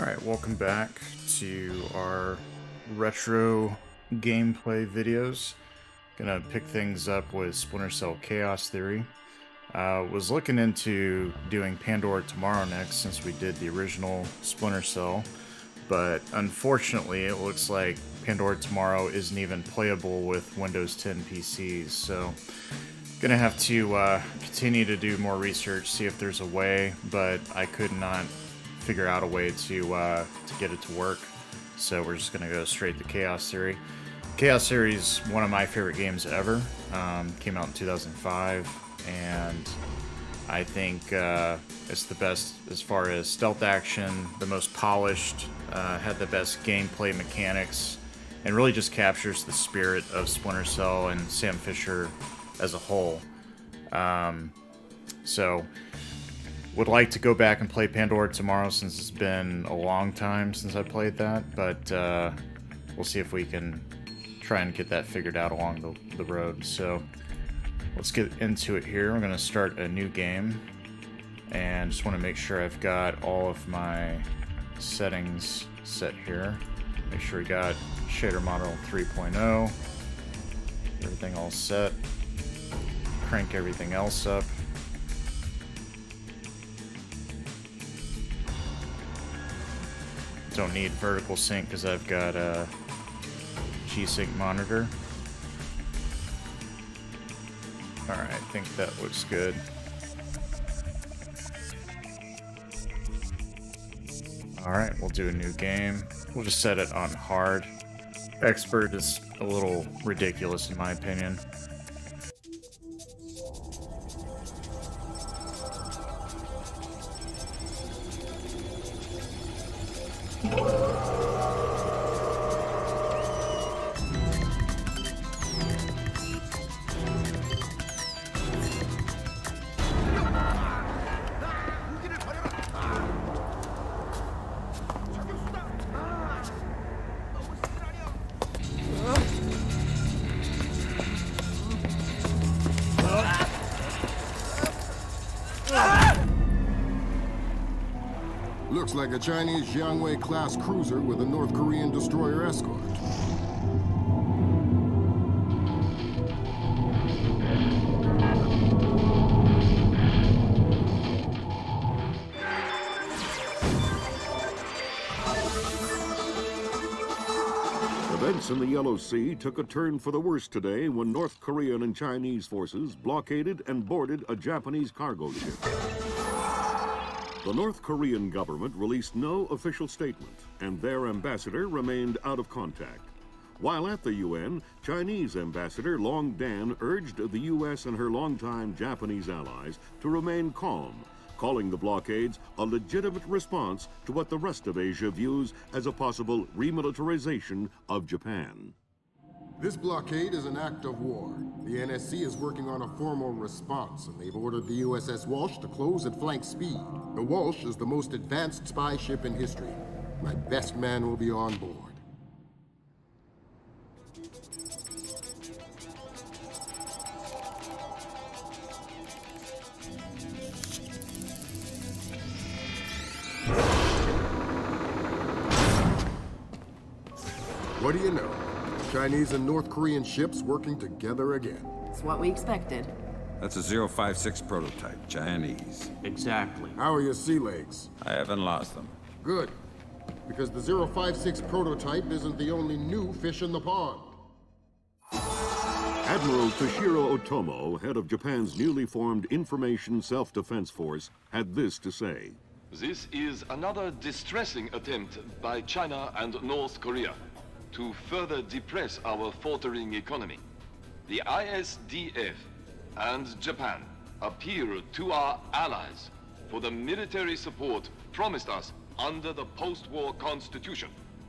Alright, welcome back to our retro gameplay videos. Gonna pick things up with Splinter Cell Chaos Theory. Was looking into doing Pandora tomorrow next since we did the original Splinter Cell, but unfortunately it looks like Pandora tomorrow isn't even playable with Windows 10 PCs, so gonna have to continue to do more research, see if there's a way, but I could not figure out a way to get it to work, so we're just gonna go straight to Chaos Theory. Chaos Theory is one of my favorite games ever. Came out in 2005, and I think it's the best as far as stealth action, the most polished, had the best gameplay mechanics, and really just captures the spirit of Splinter Cell and Sam Fisher as a whole. So would like to go back and play Pandora tomorrow since it's been a long time since I played that, but we'll see if we can try and get that figured out along the road. So let's get into it here. We're going to start a new game, and just want to make sure I've got all of my settings set here. Make sure we got shader model 3.0, everything all set. Crank everything else up. Don't need vertical sync because I've got a G-Sync monitor. Alright, I think that looks good. Alright, we'll do a new game. We'll just set it on hard. Expert is a little ridiculous in my opinion. Looks like a Chinese Jiangwei-class cruiser with a North Korean destroyer escort. Events in the Yellow Sea took a turn for the worse today when North Korean and Chinese forces blockaded and boarded a Japanese cargo ship. The North Korean government released no official statement, and their ambassador remained out of contact. While at the UN, Chinese Ambassador Long Dan urged the U.S. and her longtime Japanese allies to remain calm, calling the blockades a legitimate response to what the rest of Asia views as a possible remilitarization of Japan. This blockade is an act of war. The NSC is working on a formal response, and they've ordered the USS Walsh to close at flank speed. The Walsh is the most advanced spy ship in history. My best man will be on board. What do you know? Chinese and North Korean ships working together again. It's what we expected. That's a 056 prototype, Chinese. Exactly. How are your sea legs? I haven't lost them. Good. Because the 056 prototype isn't the only new fish in the pond. Admiral Toshiro Otomo, head of Japan's newly formed Information Self-Defense Force, had this to say. This is another distressing attempt by China and North Korea to further depress our faltering economy. The ISDF and Japan appeal to our allies for the military support promised us under the post-war constitution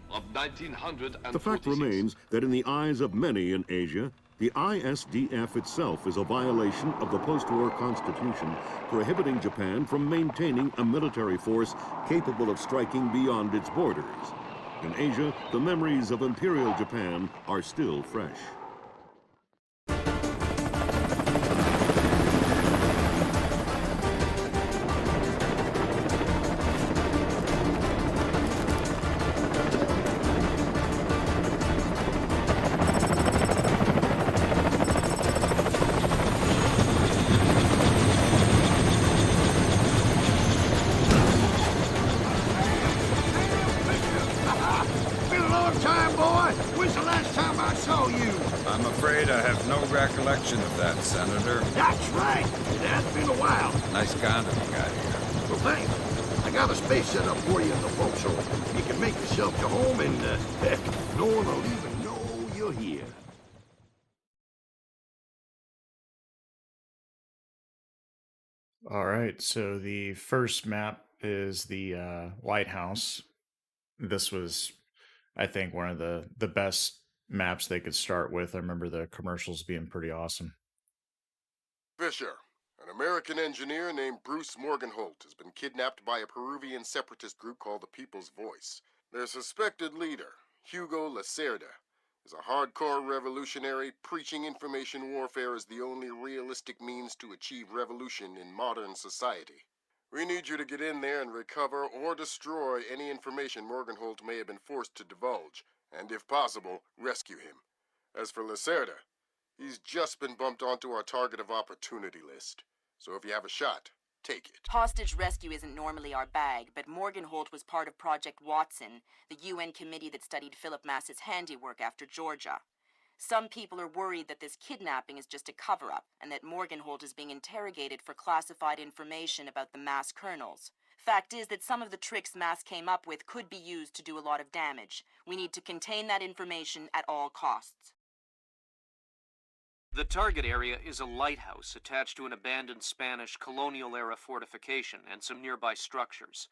of 1946. The fact remains that in the eyes of many in Asia, the ISDF itself is a violation of the post-war constitution, prohibiting Japan from maintaining a military force capable of striking beyond its borders. In Asia, the memories of Imperial Japan are still fresh. time, boy? When's the last time I saw you? I'm afraid I have no recollection of that, Senator. That's right. It has been a while. Nice condom you got here. Well, thanks. I got a space set up for you in the forecastle. You can make yourself to home and, heck, no one will even know you're here. All right, so the first map is the Lighthouse. This was, I think, one of the best maps they could start with. I remember the commercials being pretty awesome. Fisher, an American engineer named Bruce Morgenholt has been kidnapped by a Peruvian separatist group called the People's Voice. Their suspected leader, Hugo Lacerda, is a hardcore revolutionary preaching information warfare as the only realistic means to achieve revolution in modern society. We need you to get in there and recover or destroy any information Morgenholt may have been forced to divulge, and if possible, rescue him. As for Lacerda, he's just been bumped onto our target of opportunity list. So if you have a shot, take it. Hostage rescue isn't normally our bag, but Morgenholt was part of Project Watson, the UN committee that studied Philip Mass's handiwork after Georgia. Some people are worried that this kidnapping is just a cover-up, and that Morgenholt is being interrogated for classified information about the Mass kernels. Fact is that some of the tricks Mass came up with could be used to do a lot of damage. We need to contain that information at all costs. The target area is a lighthouse attached to an abandoned Spanish colonial-era fortification and some nearby structures.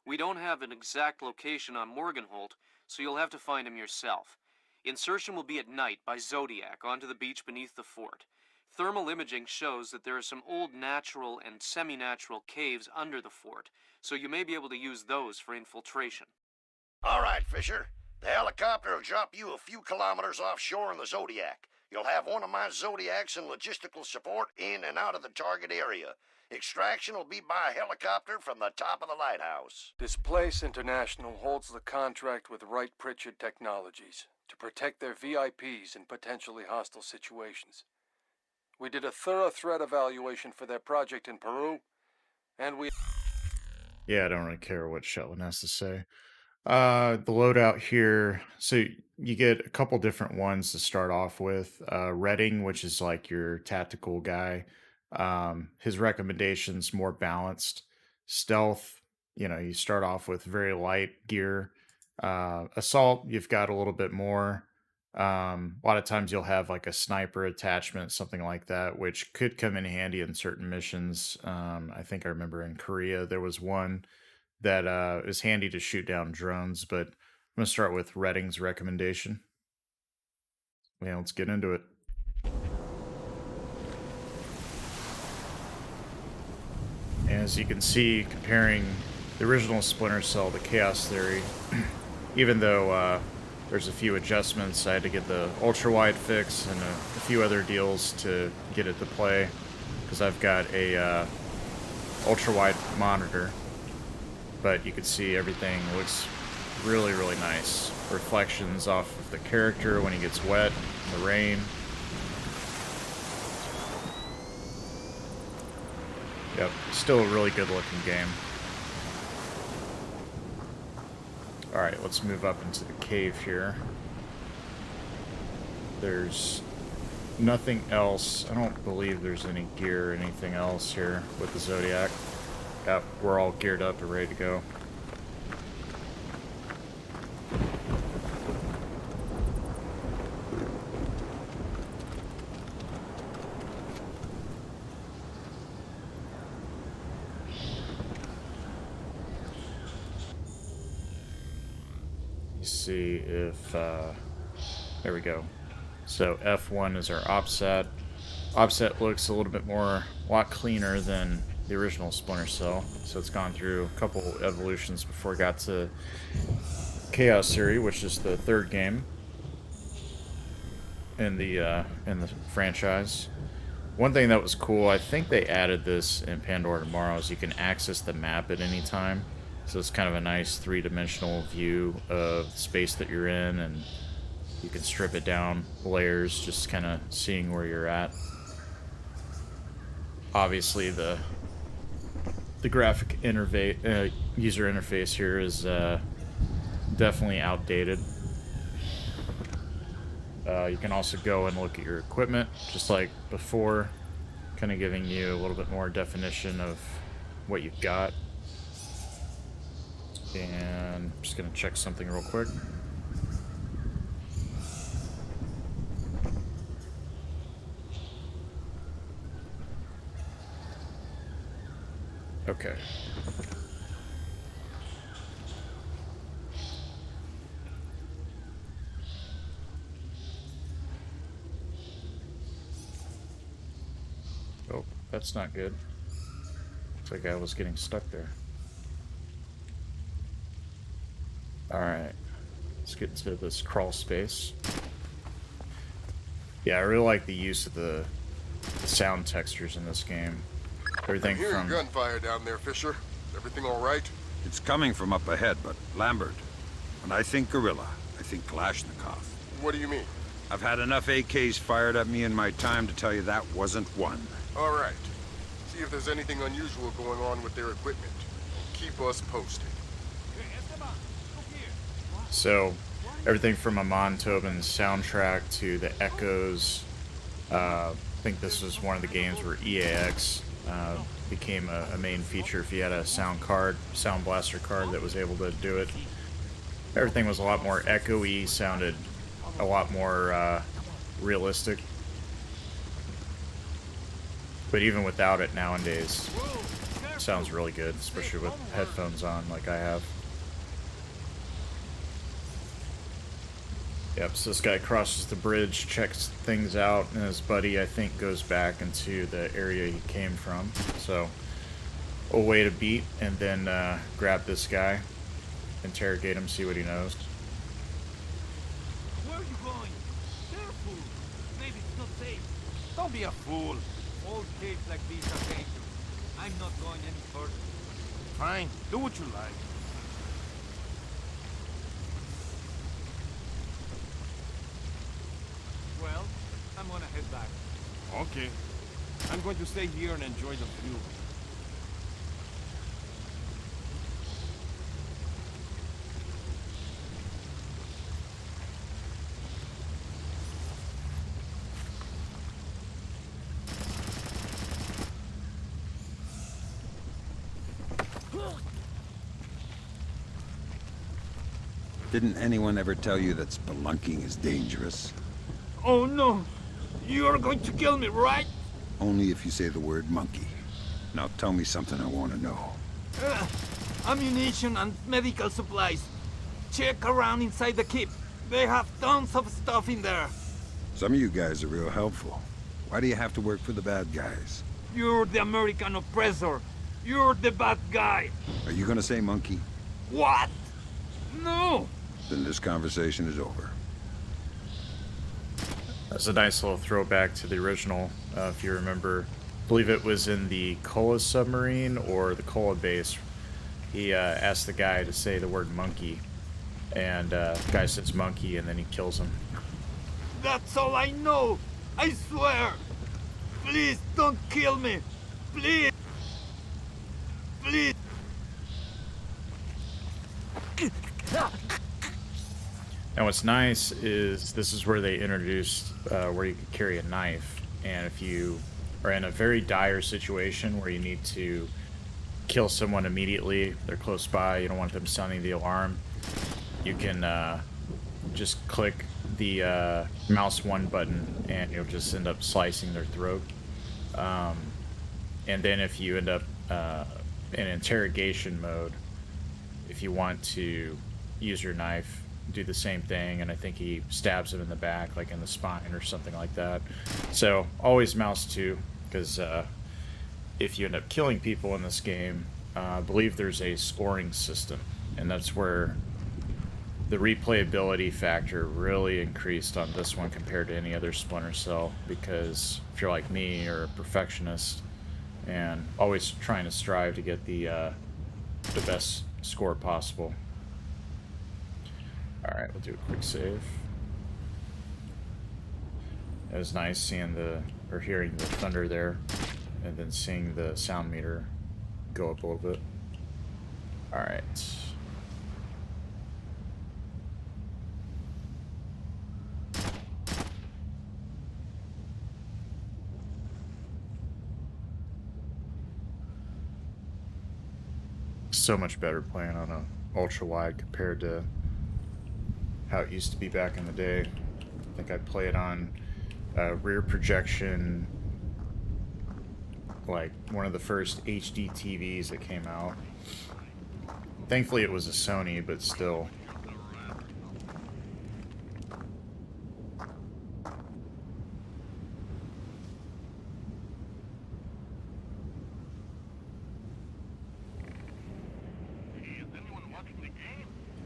We don't have an exact location on Morgenholt, so you'll have to find him yourself. Insertion will be at night by Zodiac onto the beach beneath the fort. Thermal imaging shows that there are some old natural and semi-natural caves under the fort, so you may be able to use those for infiltration. All right, Fisher. The helicopter will drop you a few kilometers offshore in the Zodiac. You'll have one of my Zodiacs and logistical support in and out of the target area. Extraction will be by helicopter from the top of the lighthouse. Displace International holds the contract with Wright Pritchard Technologies to protect their VIPs in potentially hostile situations. We did a thorough threat evaluation for their project in Peru, and we... Yeah, I don't really care what Shetland has to say. The loadout here, so you get a couple different ones to start off with. Redding, which is like your tactical guy. His recommendations more balanced. Stealth, you start off with very light gear. Assault, you've got a little bit more. A lot of times you'll have like a sniper attachment, something like that, which could come in handy in certain missions. I think I remember in Korea there was one that is handy to shoot down drones, but I'm going to start with Redding's recommendation. Yeah, let's get into it. As you can see, comparing the original Splinter Cell to Chaos Theory, even though there's a few adjustments, I had to get the ultra-wide fix and a few other deals to get it to play, because I've got a ultra-wide monitor. But you can see everything looks really, really nice. Reflections off of the character when he gets wet in the rain. Yep, still a really good looking game. Alright, let's move up into the cave here. There's nothing else. I don't believe there's any gear or anything else here with the Zodiac. Yep, we're all geared up and ready to go. See if there we go. So F1 is our offset. Offset looks a little bit more, a lot cleaner than the original Splinter Cell. So it's gone through a couple evolutions before it got to Chaos Theory, which is the third game in the franchise. One thing that was cool, I think they added this in Pandora Tomorrow, is you can access the map at any time. So it's kind of a nice three-dimensional view of the space that you're in, and you can strip it down layers, just kind of seeing where you're at. Obviously, the graphic interface, user interface here is definitely outdated. You can also go and look at your equipment, just like before, kind of giving you a little bit more definition of what you've got. And I'm just going to check something real quick. Okay. Oh, that's not good. Looks like I was getting stuck there. Alright. Let's get into this crawl space. Yeah, I really like the use of the sound textures in this game. Everything I hear from... gunfire down there, Fisher. Everything all right? It's coming from up ahead, but Lambert, when I think gorilla, I think Kalashnikov. What do you mean? I've had enough AKs fired at me in my time to tell you that wasn't one. All right. See if there's anything unusual going on with their equipment. Keep us posted. So, everything from Amon Tobin's soundtrack to the echoes. I think this was one of the games where EAX became a main feature if you had a sound blaster card that was able to do it. Everything was a lot more echoey, sounded a lot more realistic. But even without it nowadays, it sounds really good, especially with headphones on like I have. Yep, so this guy crosses the bridge, checks things out, and his buddy, I think, goes back into the area he came from. So, we'll wait a beat and then grab this guy, interrogate him, see what he knows. Where are you going? Careful! Maybe it's not safe. Don't be a fool. Old caves like these are dangerous. I'm not going any further. Fine, do what you like. Well, I'm gonna head back. Okay. I'm going to stay here and enjoy the view. Didn't anyone ever tell you that spelunking is dangerous? Oh no! You're going to kill me, right? Only if you say the word monkey. Now tell me something I want to know. Ammunition and medical supplies. Check around inside the keep. They have tons of stuff in there. Some of you guys are real helpful. Why do you have to work for the bad guys? You're the American oppressor. You're the bad guy. Are you gonna say monkey? What? No! Then this conversation is over. That's a nice little throwback to the original, if you remember. I believe it was in the Kola submarine or the Kola base. He asked the guy to say the word monkey, and the guy says monkey, and then he kills him. That's all I know! I swear! Please don't kill me! Please! Please! Now what's nice is this is where they introduced where you could carry a knife, and if you are in a very dire situation where you need to kill someone immediately, they're close by, you don't want them sounding the alarm, you can just click the mouse 1 button and you'll just end up slicing their throat. And then if you end up in interrogation mode, if you want to use your knife, do the same thing, and I think he stabs him in the back, like in the spine or something like that. So always mouse 2, because if you end up killing people in this game, I believe there's a scoring system, and that's where the replayability factor really increased on this one compared to any other Splinter Cell, because if you're like me, you're a perfectionist and always trying to strive to get the best score possible. Alright, we'll do a quick save. It was nice seeing or hearing the thunder there, and then seeing the sound meter go up a little bit. Alright. so much better playing on a ultra wide compared to how it used to be back in the day. I think I played on rear projection, like one of the first HD TVs that came out. Thankfully it was a Sony, but still.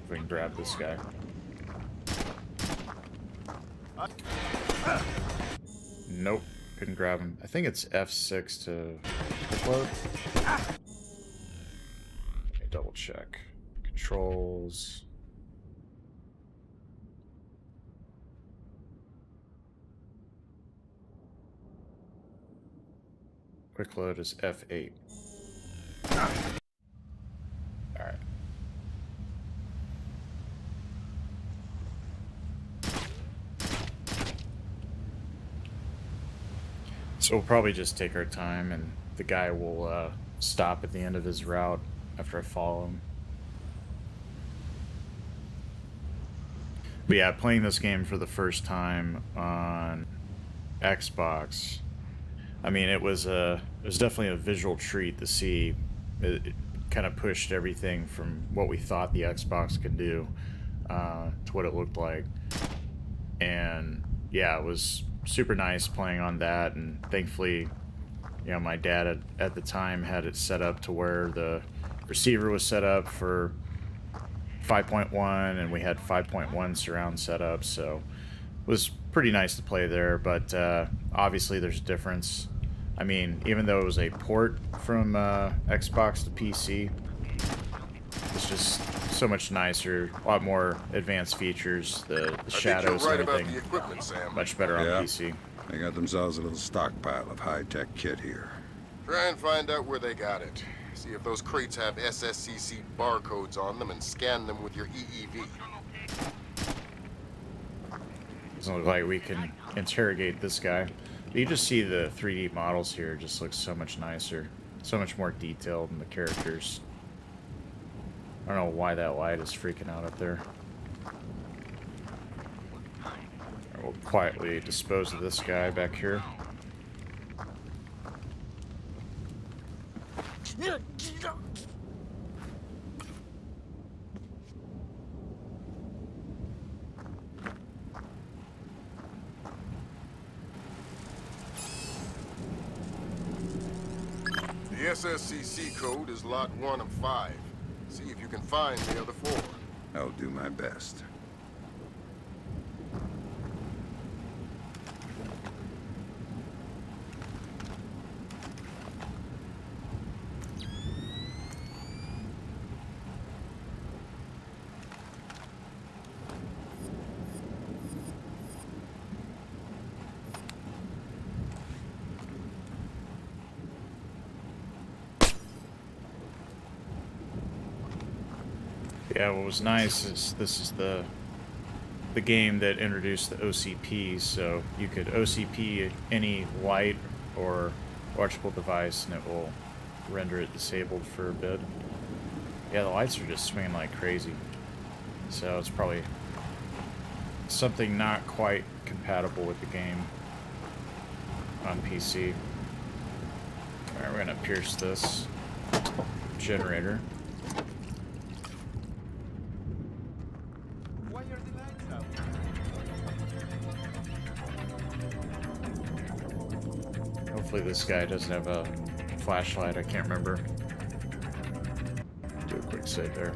If we can grab this guy. Nope, couldn't grab him. I think it's F6 to upload. Let me double check. Controls. Quick load is F8. Alright. So we'll probably just take our time, and the guy will stop at the end of his route after I follow him. But yeah, playing this game for the first time on Xbox, I mean, it was definitely a visual treat to see. It kind of pushed everything from what we thought the Xbox could do to what it looked like. And yeah, it was super nice playing on that, and thankfully, you know, my dad at the time had it set up to where the receiver was set up for 5.1 and we had 5.1 surround set up, so it was pretty nice to play there. But obviously there's a difference. I mean, even though it was a port from Xbox to PC, it's just so much nicer, a lot more advanced features, the shadows and everything, much better on PC. They got themselves a little stockpile of high-tech kit here. Try and find out where they got it. See if those crates have SSCC barcodes on them and scan them with your EEV. Doesn't look like we can interrogate this guy. But you just see the 3D models here, just looks so much nicer, so much more detailed in the characters. I don't know why that light is freaking out up there. We'll quietly dispose of this guy back here. The SSCC code is lot 1 of 5. See if you can find the other 4. I'll do my best. Yeah, what was nice is this is the game that introduced the OCP, so you could OCP any light or electrical device and it will render it disabled for a bit. Yeah, the lights are just swinging like crazy, so it's probably something not quite compatible with the game on PC. Alright, we're gonna pierce this generator. Hopefully this guy doesn't have a flashlight, I can't remember. Do a quick save there.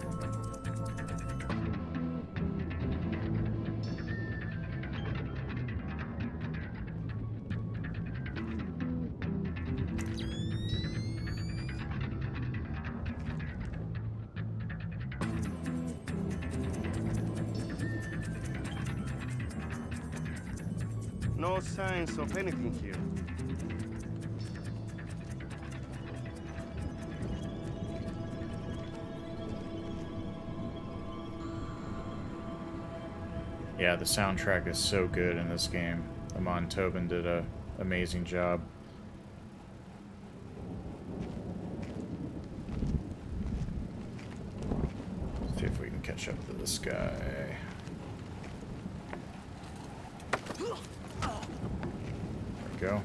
No signs of anything here. Yeah, the soundtrack is so good in this game. Amon Tobin did an amazing job. catch up to this guy. There we go.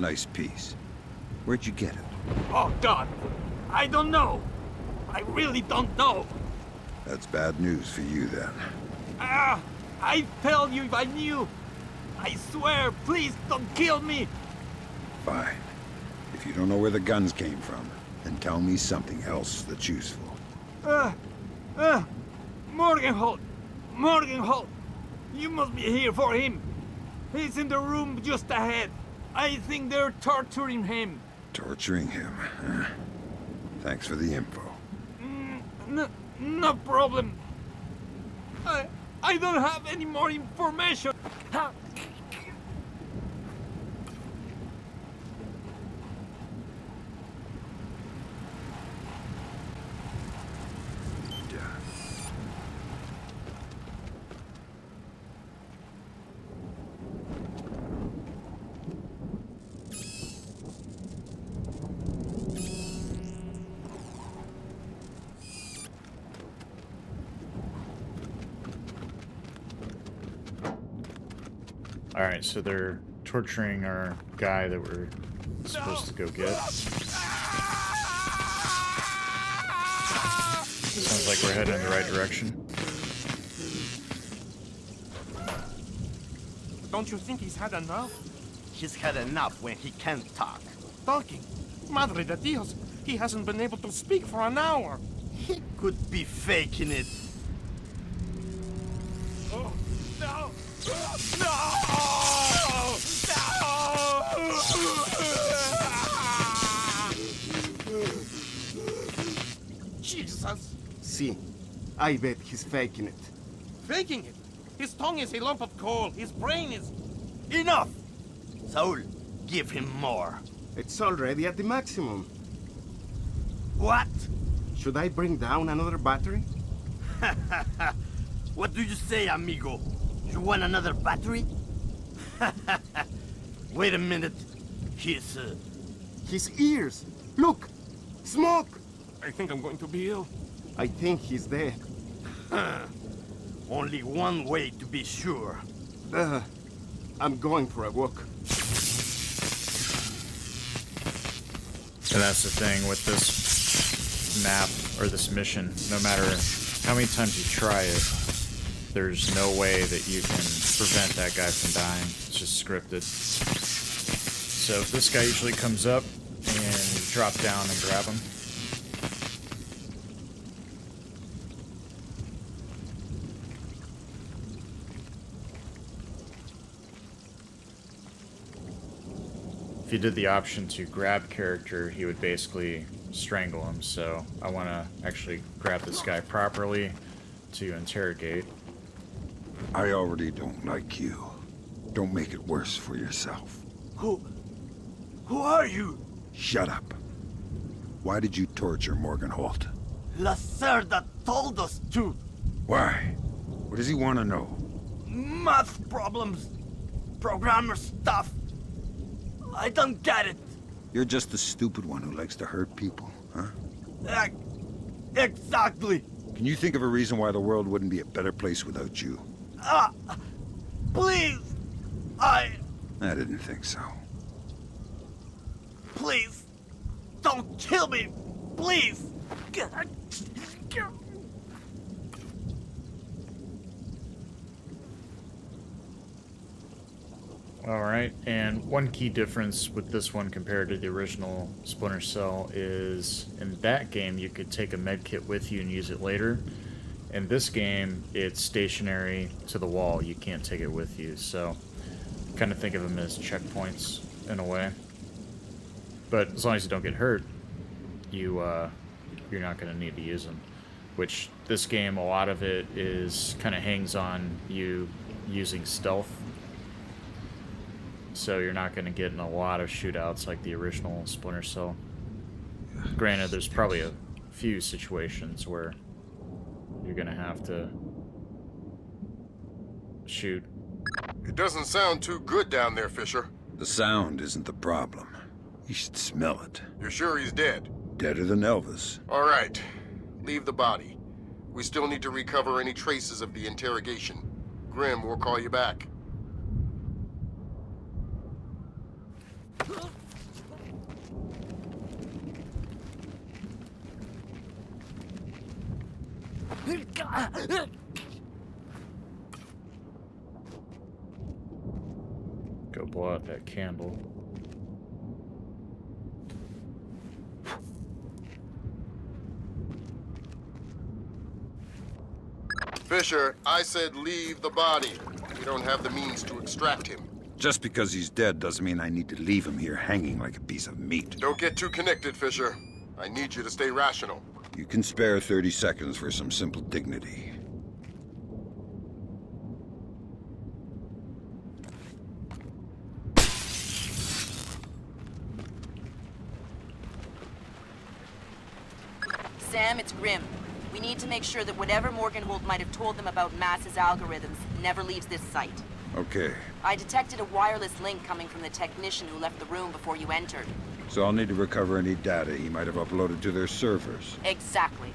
Nice piece. Where'd you get it? Oh, God. I don't know. I really don't know. That's bad news for you, then. I'd tell you if I knew. I swear, please don't kill me. Fine. If you don't know where the guns came from, then tell me something else that's useful. Morgenholt. Morgenholt. You must be here for him. He's in the room just ahead. I think they're torturing him. Torturing him, huh? Thanks for the info. No problem. I don't have any more information. Alright, so they're torturing our guy that we're supposed to go get. Sounds like we're heading in the right direction. Don't you think he's had enough? He's had enough when he can't talk. Talking? Madre de Dios, he hasn't been able to speak for an hour. He could be faking it. Oh, no! Jesus! See, I bet he's faking it. Faking it? His tongue is a lump of coal. His brain is... Enough! Saul, give him more. It's already at the maximum. What? Should I bring down another battery? What do you say, amigo? You want another battery? Wait a minute. His ears! Look! Smoke! I think I'm going to be ill. I think he's dead. Only one way to be sure. I'm going for a walk. And that's the thing with this map, or this mission. No matter how many times you try it, there's no way that you can prevent that guy from dying. It's just scripted. So this guy usually comes up, and you drop down and grab him. If you did the option to grab character, he would basically strangle him, so I want to actually grab this guy properly to interrogate. I already don't like you. Don't make it worse for yourself. Who are you? Shut up. Why did you torture Morgenholt? Lacerda told us to. Why? What does he want to know? Math problems. Programmer stuff. I don't get it. You're just the stupid one who likes to hurt people, huh? Exactly. Can you think of a reason why the world wouldn't be a better place without you? Please. I didn't think so. Please. Don't kill me. Please. Alright, and one key difference with this one compared to the original Splinter Cell is in that game you could take a medkit with you and use it later. In this game, it's stationary to the wall. You can't take it with you, so kind of think of them as checkpoints in a way. But as long as you don't get hurt, you're not going to need to use them. Which this game, a lot of it is kind of hangs on you using stealth. So you're not going to get in a lot of shootouts like the original Splinter Cell. Granted, there's probably a few situations where you're going to have to shoot. It doesn't sound too good down there, Fisher. The sound isn't the problem. You should smell it. You're sure he's dead? Deader than Elvis. All right. Leave the body. We still need to recover any traces of the interrogation. Grim, we'll call you back. Go blow out that candle. Fisher, I said leave the body. We don't have the means to extract him. Just because he's dead doesn't mean I need to leave him here hanging like a piece of meat. Don't get too connected, Fisher. I need you to stay rational. You can spare 30 seconds for some simple dignity. Sam, it's Grim. We need to make sure that whatever Morgenholt might have told them about Mass's algorithms never leaves this site. Okay. I detected a wireless link coming from the technician who left the room before you entered. So I'll need to recover any data he might have uploaded to their servers. Exactly.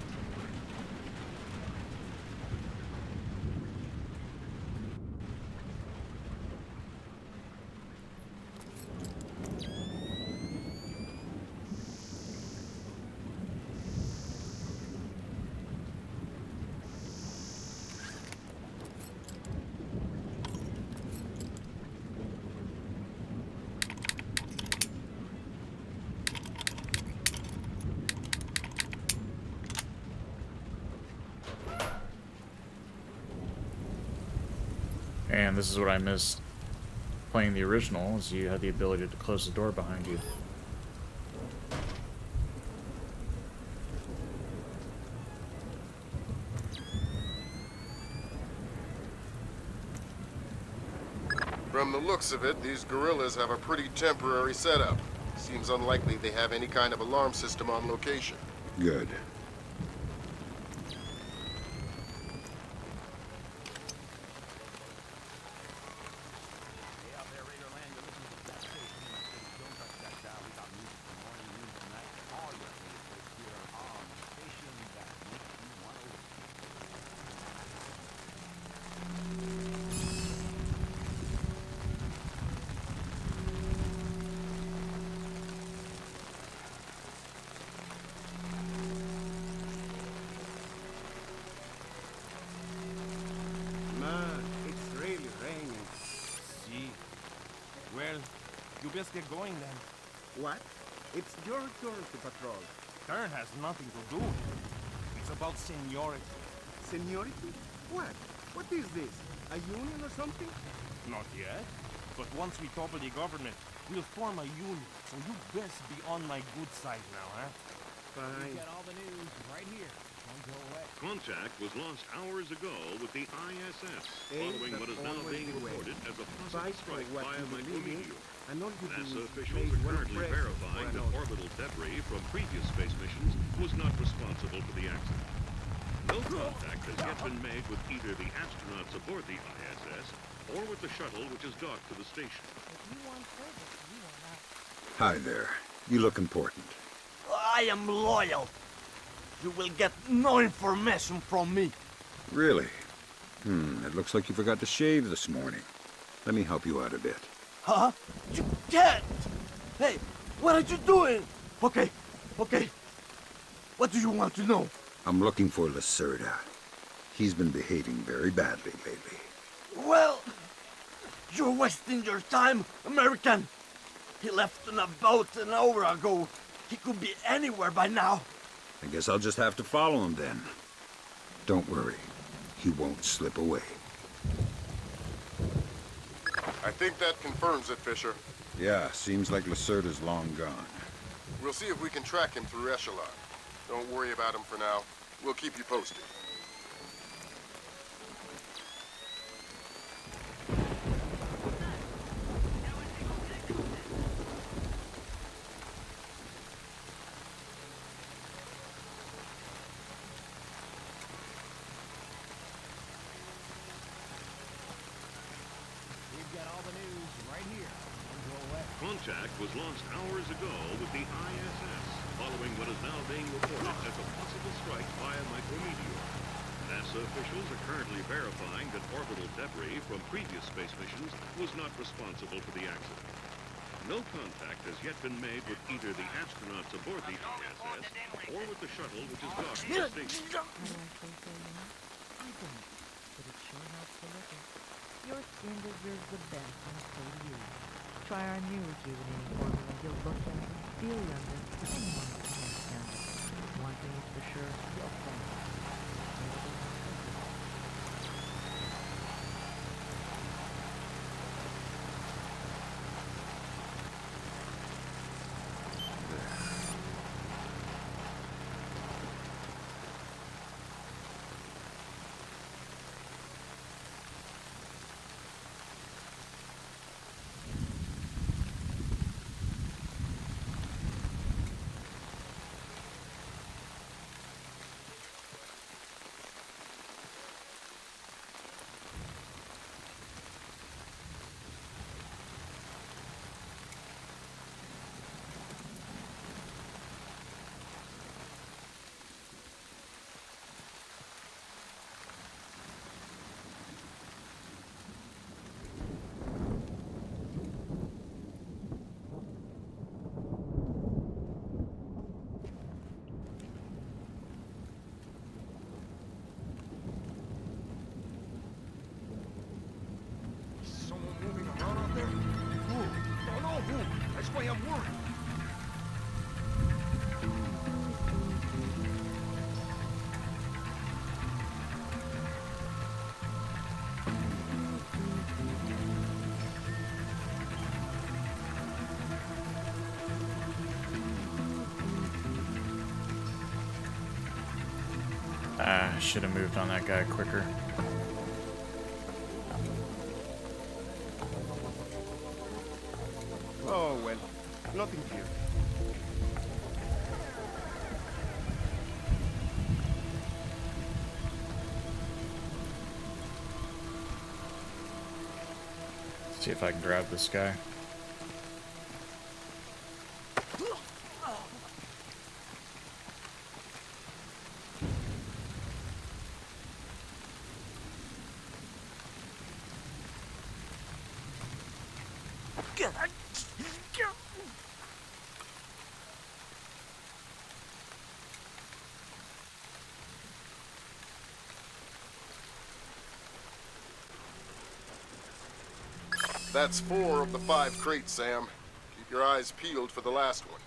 And this is what I missed playing the original, is you had the ability to close the door behind you. From the looks of it, these guerrillas have a pretty temporary setup. Seems unlikely they have any kind of alarm system on location. Good. You best get going then. What? It's your turn to patrol. Turn has nothing to do. It's about seniority. Seniority? What? What is this? A union or something? Not yet. But once we topple the government, we'll form a union. So you best be on my good side now, huh? Fine. Get all the news right here. Don't go away. Contact was lost hours ago with the ISS, following what is now being reported as a possible strike via micrometeor. NASA officials are currently verifying that orbital debris from previous space missions was not responsible for the accident. No contact has yet been made with either the astronauts aboard the ISS or with the shuttle which is docked to the station. If you want service, you want that. Hi there. You look important. I am loyal. You will get no information from me. Really? It looks like you forgot to shave this morning. Let me help you out a bit. Huh? You can't! Hey, what are you doing? Okay. What do you want to know? I'm looking for Lacerda. He's been behaving very badly lately. Well, you're wasting your time, American. He left on a boat an hour ago. He could be anywhere by now. I guess I'll just have to follow him then. Don't worry. He won't slip away. I think that confirms it, Fisher. Yeah, seems like Lacerda's long gone. We'll see if we can track him through Echelon. Don't worry about him for now. We'll keep you posted. We've got all the news right here. Don't go away. Contact was lost hours ago with the ISS, following what is now being reported as a possible strike by a micrometeor. NASA officials are currently verifying that orbital debris from previous space missions was not responsible for the accident. No contact has yet been made with either the astronauts aboard the ISS or with the shuttle which is docked at the station. How do I say so, Lynn? I don't, but it sure helps to look it. Your skin deserves the best, and so do you. Try our new rejuvenating formula. You'll look younger, feel younger, and want to look younger. One thing is for sure, you'll thank it. That's why I'm worried. Should have moved on that guy quicker. Oh, well. Nothing here. See if I can grab this guy. That's 4 of the 5 crates, Sam. Keep your eyes peeled for the last one.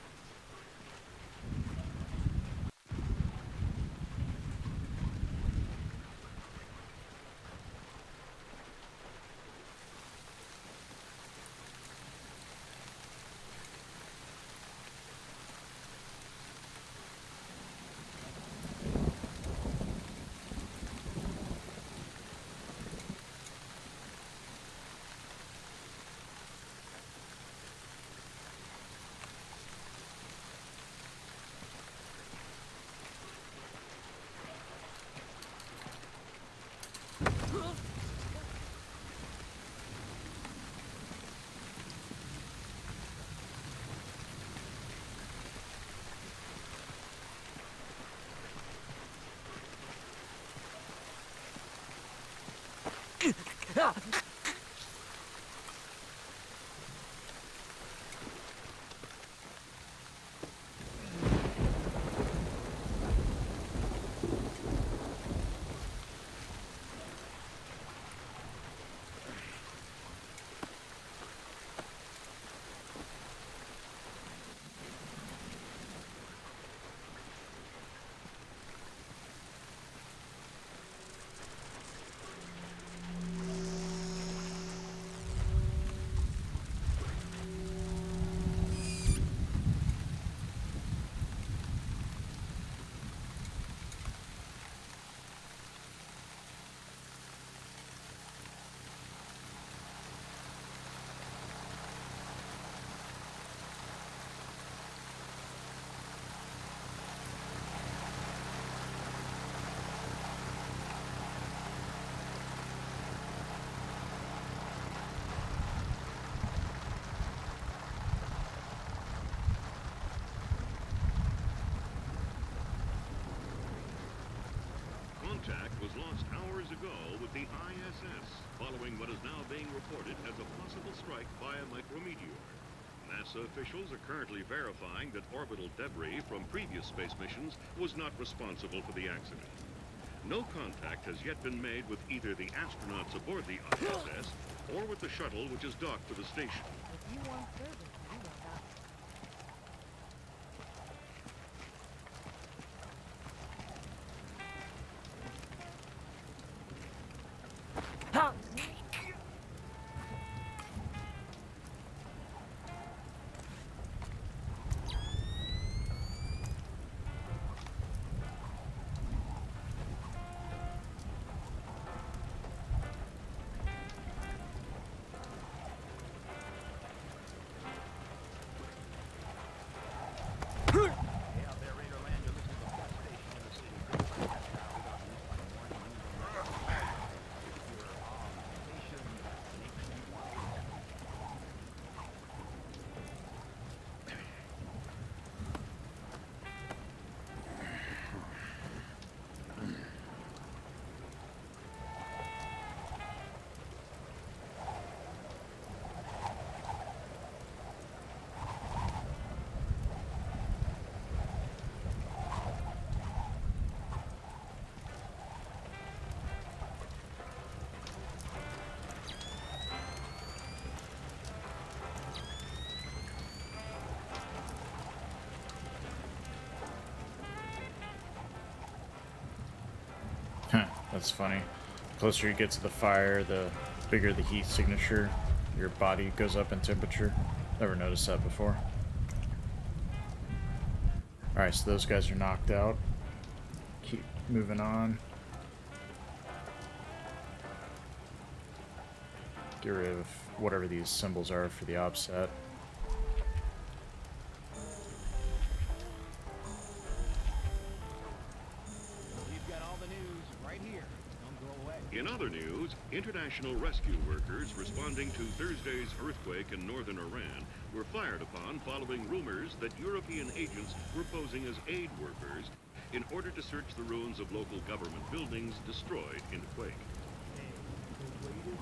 was lost hours ago with the ISS, following what is now being reported as a possible strike by a micrometeor. NASA officials are currently verifying that orbital debris from previous space missions was not responsible for the accident. No contact has yet been made with either the astronauts aboard the ISS or with the shuttle which is docked to the station. If you want service, you want us. That's funny. The closer you get to the fire, the bigger the heat signature. Your body goes up in temperature. Never noticed that before. Alright, so those guys are knocked out. Keep moving on. Get rid of whatever these symbols are for the offset. In other news, international rescue workers responding to Thursday's earthquake in northern Iran were fired upon following rumors that European agents were posing as aid workers in order to search the ruins of local government buildings destroyed in the quake.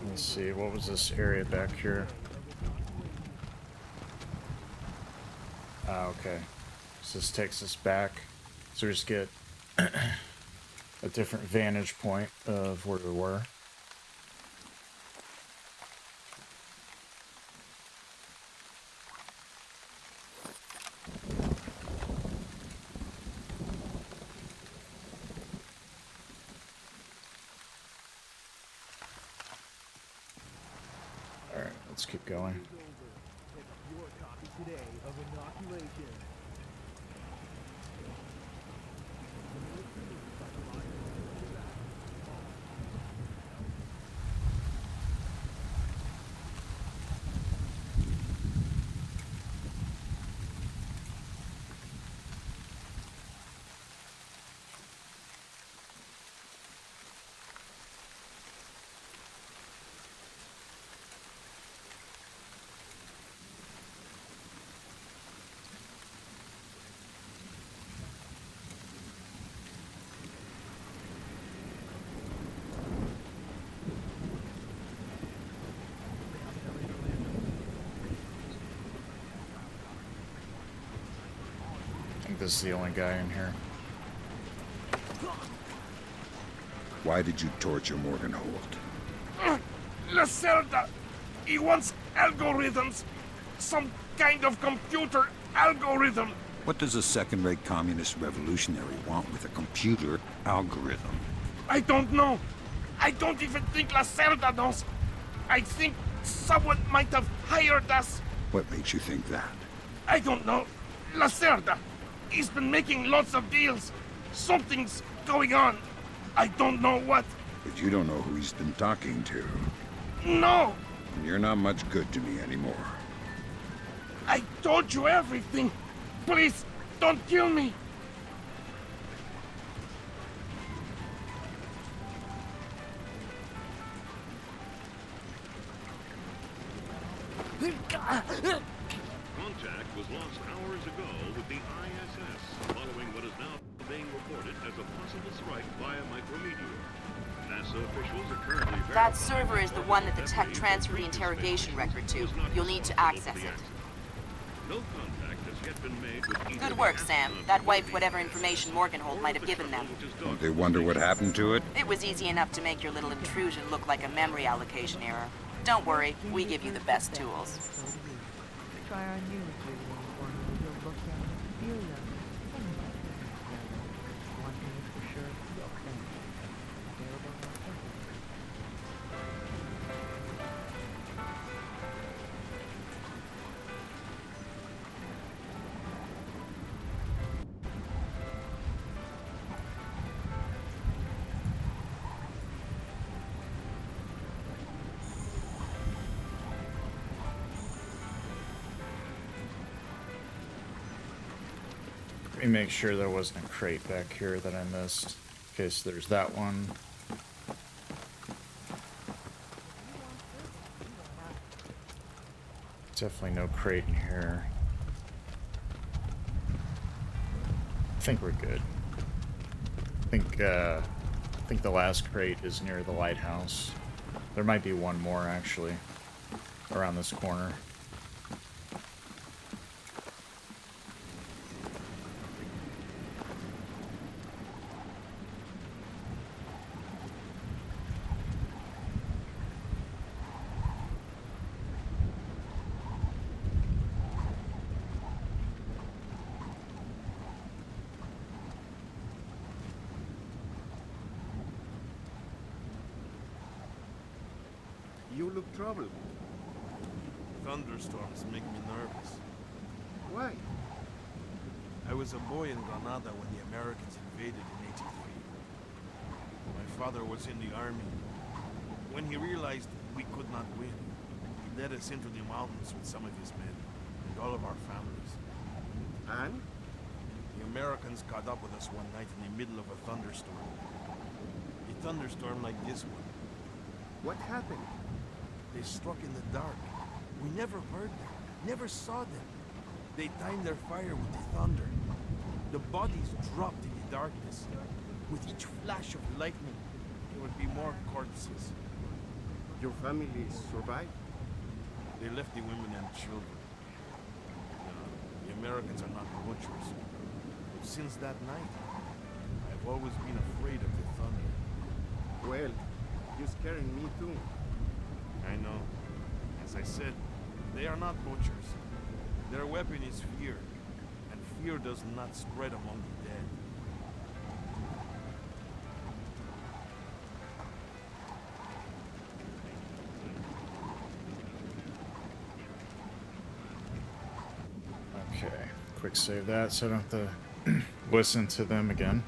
Let's see, what was this area back here? Ah, okay. So this takes us back. So we just get a different vantage point of where we were. All right, let's keep going. Your copy today of inoculation. I think this is the only guy in here. Why did you torture Morgan Holt? Lacerda! He wants algorithms! Some kind of computer algorithm! What does a second-rate communist revolutionary want with a computer algorithm? I don't know. I don't even think Lacerda knows. I think someone might have hired us. What makes you think that? I don't know. Lacerda! He's been making lots of deals. Something's going on. I don't know what. But you don't know who he's been talking to. No! You're not much good to me anymore. I told you everything. Please, don't kill me. Contact was lost hours ago with the ISS, following what is now being reported as a possible strike by a micrometeor. NASA officials are currently That server is the one that the tech transferred the interrogation record to. You'll need to access it. No contact has yet been made with either Good work, Sam. That wiped whatever information Morganhold might have given them. Don't they wonder what happened to it? It was easy enough to make your little intrusion look like a memory allocation error. Don't worry, we give you the best tools. Try our new rejuvenating formula. You'll look younger, feel younger, and might be younger. One thing is for sure, you'll thank it. Available now. Let me make sure there wasn't a crate back here that I missed. Okay, so there's that one. Definitely no crate in here. I think we're good. I think the last crate is near the lighthouse. There might be one more actually around this corner. You look troubled. Thunderstorms make me nervous. Why? I was a boy in Granada when the Americans invaded in '83. My father was in the army. When he realized we could not win, he led us into the mountains with some of his men and all of our families. And? The Americans caught up with us one night in the middle of a thunderstorm. A thunderstorm like this one. What happened? They struck in the dark. We never heard them, never saw them. They timed their fire with the thunder. The bodies dropped in the darkness. With each flash of lightning, there would be more corpses. Your families survived? They left the women and children. The Americans are not butchers. But since that night, I've always been afraid of the thunder. Well, you're scaring me too. I know. As I said, they are not butchers. Their weapon is fear, and fear does not spread among the dead. Okay, quick save that so I don't have to listen to them again.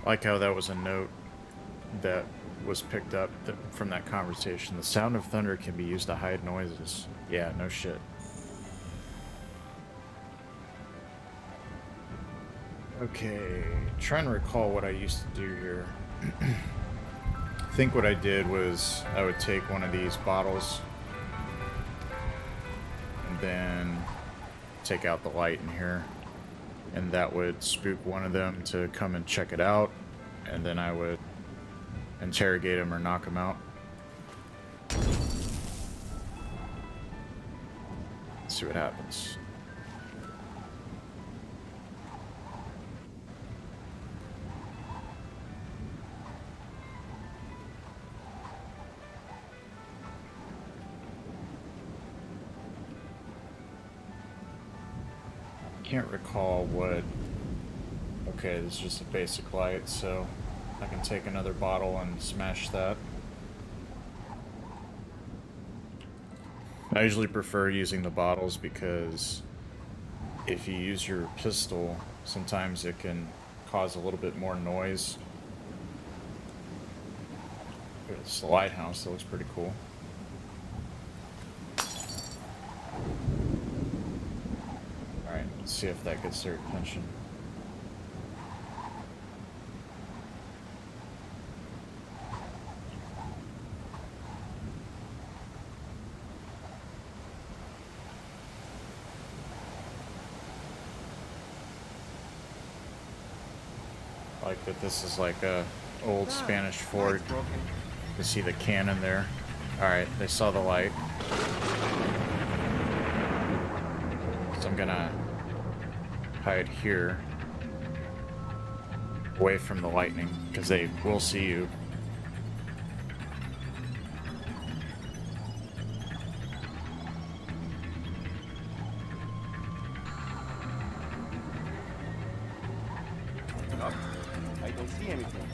I like how that was a note that was picked up from that conversation. The sound of thunder can be used to hide noises. Yeah, no shit. Okay, trying to recall what I used to do here. I think what I did was I would take one of these bottles and then take out the light in here, and that would spook one of them to come and check it out, and then I would interrogate him or knock him out. Let's see what happens. Can't recall what. Okay, this is just a basic light, so I can take another bottle and smash that. I usually prefer using the bottles because if you use your pistol, sometimes it can cause a little bit more noise. It's the lighthouse, that looks pretty cool. Alright, let's see if that gets their attention. like that this is like a old Spanish fort. You see the cannon there. Alright, they saw the light. So I'm gonna hide here, away from the lightning, because they will see you. I don't see anything.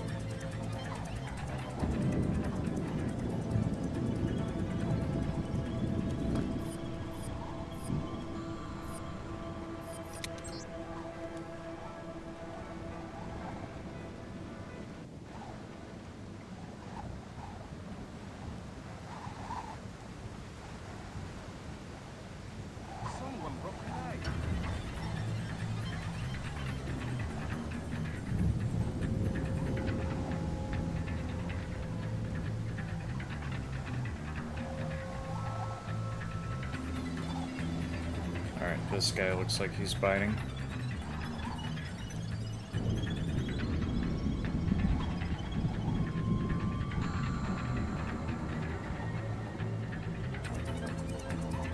Someone broke the light. Alright, this guy looks like he's biting.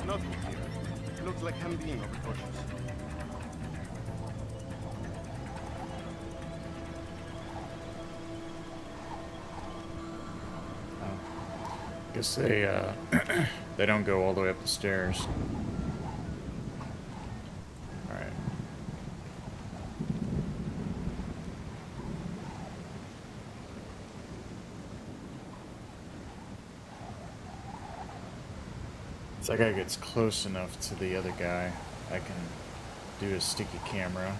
Nothing here. Looks like I'm being overcautious. Guess they, they don't go all the way up the stairs. Alright. If that guy gets close enough to the other guy, I can do a sticky camera.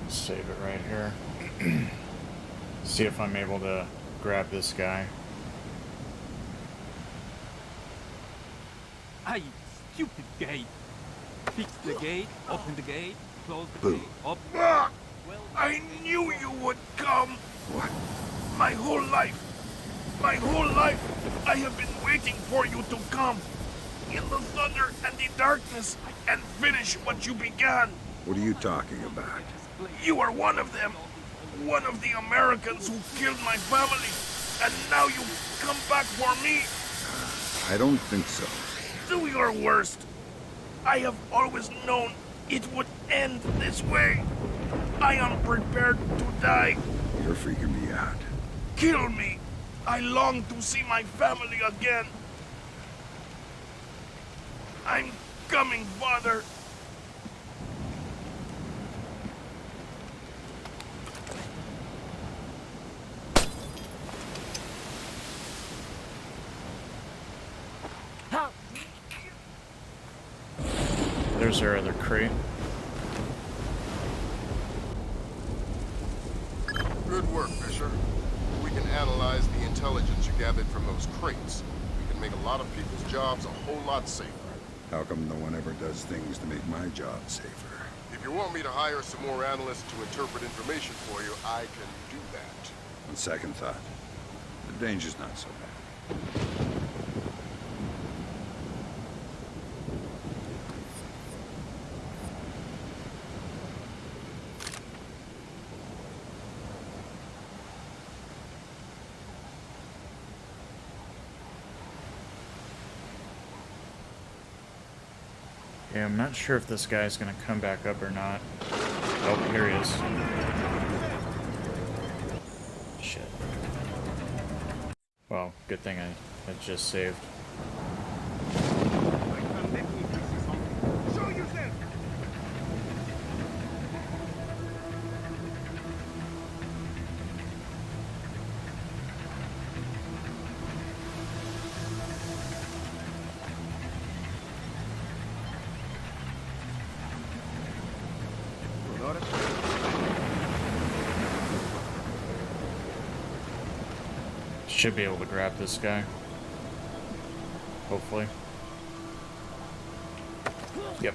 Save it right here. See if I'm able to grab this guy. Aye, stupid gate. Fix the gate, open the gate, close the Boo. gate, open. Ah! I knew you would come. What? My whole life, I have been waiting for you to come. In the thunder and the darkness, and finish what you began. What are you talking about? You are one of them. One of the Americans who killed my family. And now you come back for me. I don't think so. Do your worst. I have always known it would end this way. I am prepared to die. You're freaking me out. Kill me. I long to see my family again. I'm coming, Father. There's our other crate. Good work, Fisher. We can analyze the intelligence you gathered from those crates. We can make a lot of people's jobs a whole lot safer. How come no one ever does things to make my job safer? If you want me to hire some more analysts to interpret information for you, I can do that. On second thought, the danger's not so bad. Yeah, I'm not sure if this guy's gonna come back up or not. Oh, here he is. Shit. Well, good thing I just saved. Show yourself! Should be able to grab this guy. Hopefully. Yep.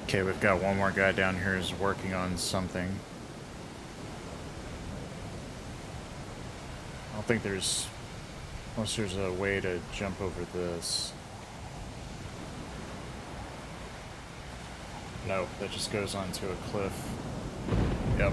Okay, we've got one more guy down here who's working on something. I don't think there's... unless there's a way to jump over this. No, that just goes onto a cliff. Yep.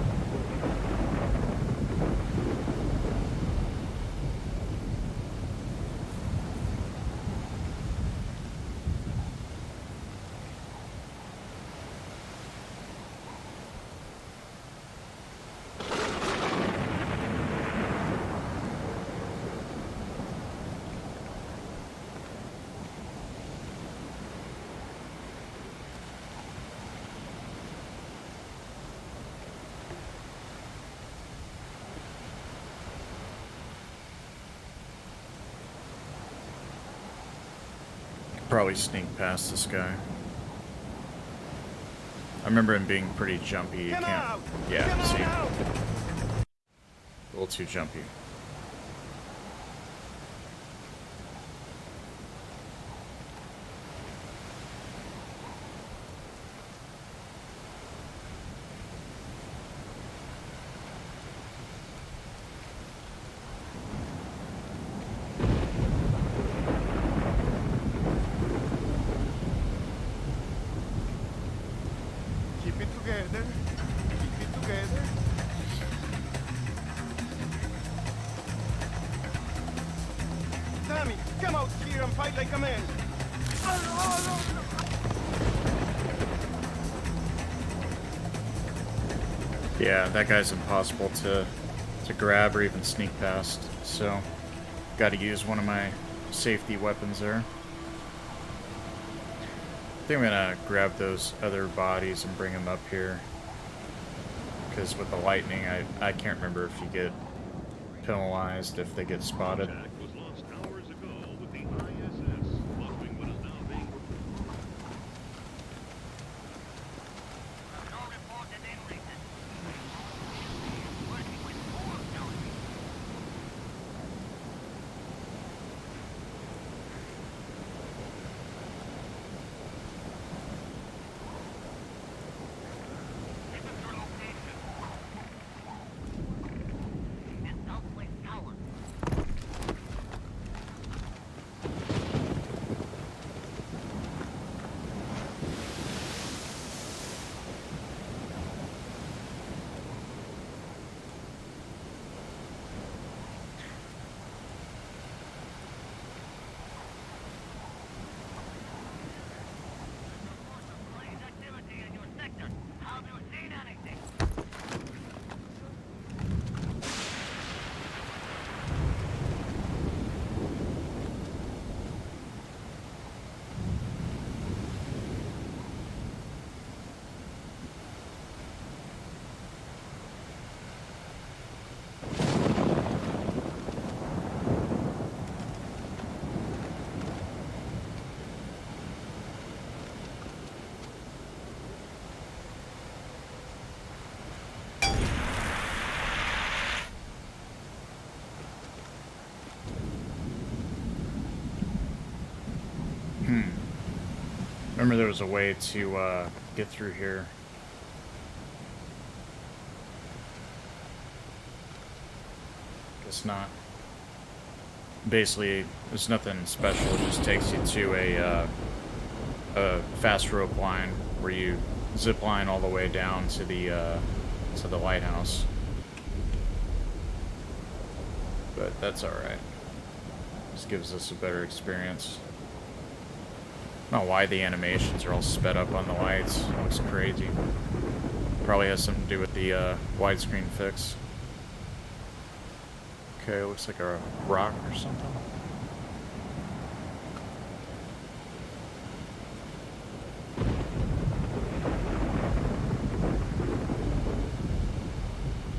Probably sneak past this guy. I remember him being pretty jumpy. You can't... yeah, see? A little too jumpy. Come out here and fight like a man. Yeah, that guy's impossible to grab or even sneak past, so got to use one of my safety weapons there. I think I'm gonna grab those other bodies and bring them up here, because with the lightning, I can't remember if you get penalized if they get spotted. Remember there was a way to get through here. Guess not. Basically, there's nothing special. It just takes you to a fast rope line where you zip line all the way down to the lighthouse. But that's all right. Just gives us a better experience. I don't know why the animations are all sped up on the lights. It looks crazy. Probably has something to do with the widescreen fix. Okay, looks like a rock or something.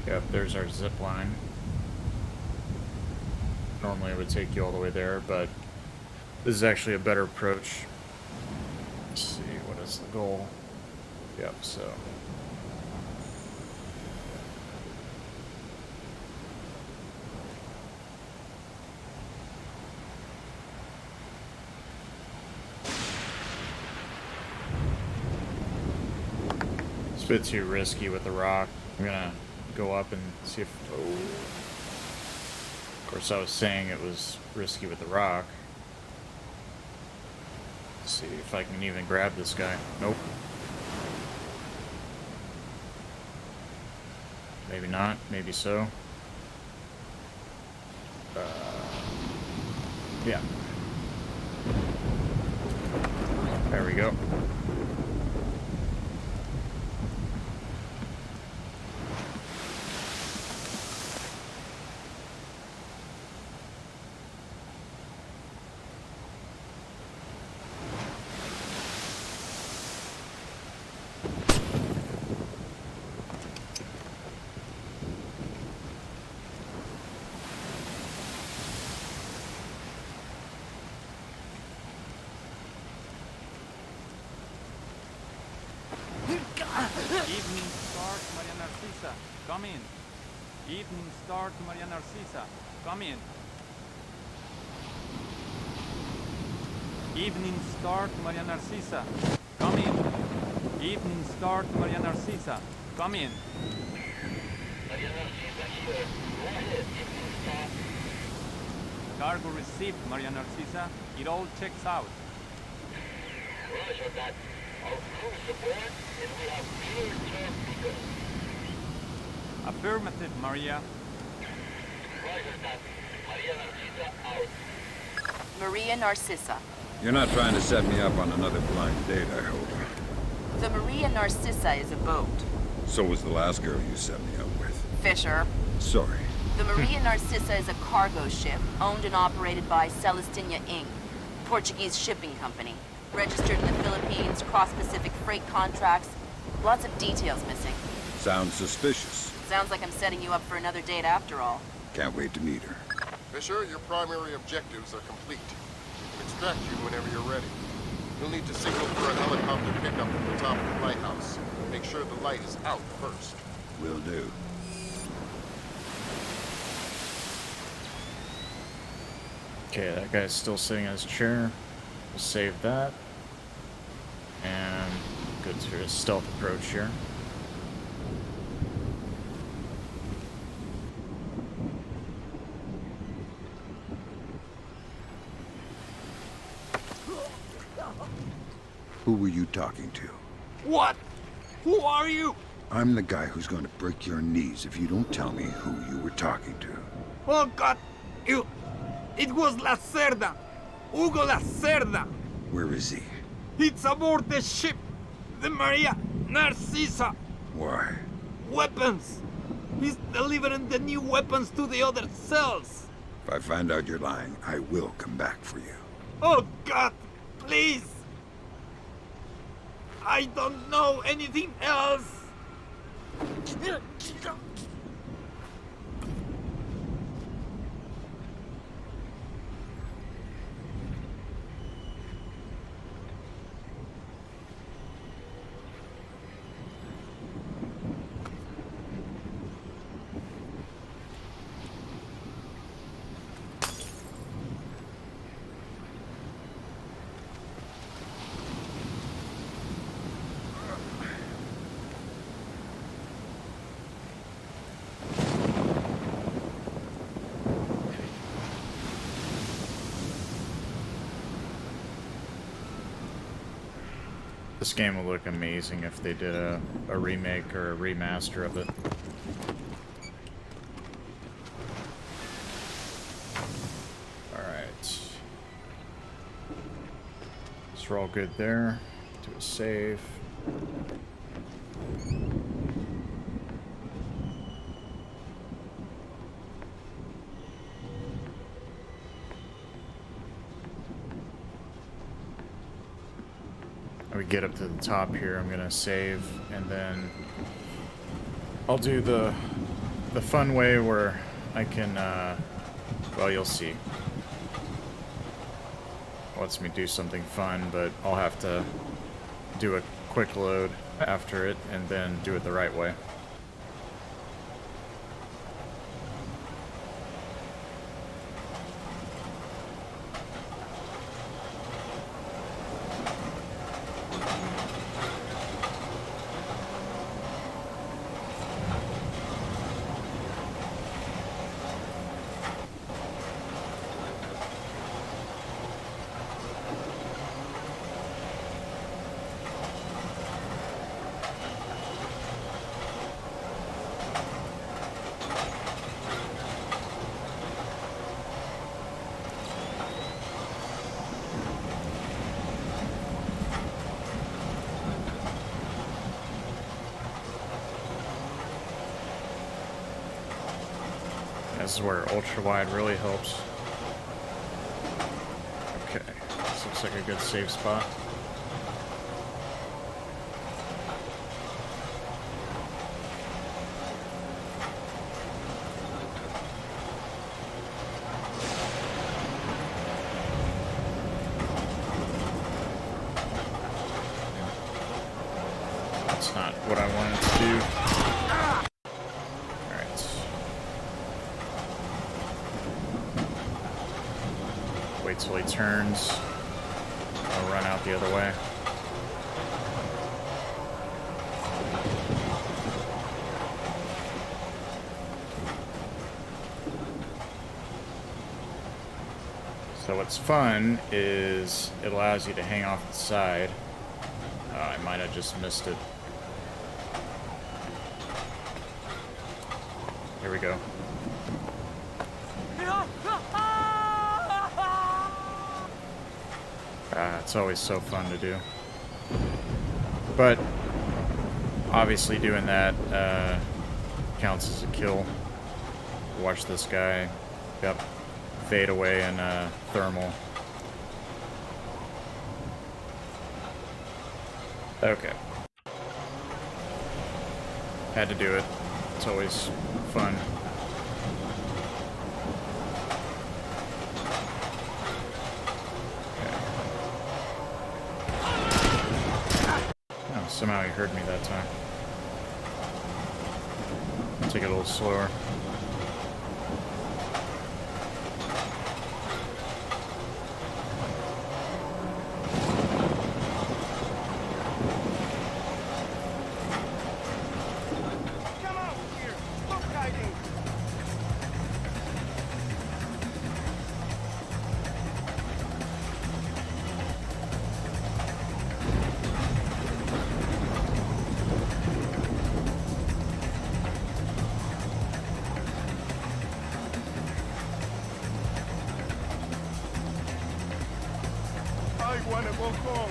Yep, there's our zip line. Normally it would take you all the way there, but This is actually a better approach. Let's see, what is the goal? Yep, so. It's a bit too risky with the rock. I'm gonna go up and see if... Oh. Of course, I was saying it was risky with the rock. Let's see if I can even grab this guy. Nope. Maybe not. Maybe so. Yeah. There we go. Evening Star to Maria Narcisa. Come in. Evening Star to Maria Narcisa. Come in. Evening Star to Maria Narcisa. Come in. Evening Star to Maria Narcisa. Come in. Maria Narcisa here. Go ahead. Evening Star. Cargo received, Maria Narcisa. It all checks out. Roger that. Our crew aboard, and we have clear jam beacons. Affirmative, Maria. Roger that. Maria Narcisa out. Maria Narcissa. You're not trying to set me up on another blind date, I hope. The Maria Narcissa is a boat. So was the last girl you set me up with. Fisher. Sorry. The Maria Narcissa is a cargo ship owned and operated by Celestina Inc., Portuguese shipping company. Registered in the Philippines, cross-Pacific freight contracts. Lots of details missing. Sounds suspicious. Sounds like I'm setting you up for another date after all. Can't wait to meet her. Fisher, your primary objectives are complete. We can extract you whenever you're ready. You'll need to signal for a helicopter pickup from the top of the lighthouse. Make sure the light is out first. Will do. Okay, that guy's still sitting in his chair. We'll save that. And go to a stealth approach here. Who were you talking to? What? Who are you? I'm the guy who's going to break your knees if you don't tell me who you were talking to. Oh God! It was La Cerda! Hugo La Cerda! Where is he? It's aboard the ship! The Maria Narcisa! Why? Weapons! He's delivering the new weapons to the other cells! If I find out you're lying, I will come back for you. Oh God! Please! I don't know anything else! This game will look amazing if they did a remake or a remaster of it. Alright. So we're all good there. Do a save. We get up to the top here, I'm gonna save, and then I'll do the fun way where I can, well, you'll see. lets me do something fun, but I'll have to do a quick load after it and then do it the right way. This is where ultra wide really helps. Okay, this looks like a good safe spot. That's not what I wanted to do. Wait till he turns. I'll run out the other way. So what's fun is it allows you to hang off the side. I might have just missed it. Here we go. It's always so fun to do. But obviously doing that counts as a kill. Watch this guy, yep, fade away in thermal. Okay. Had to do it. It's always fun. Somehow he heard me that time. I'll take it a little slower. Come out here! Look hiding! I wanna go home.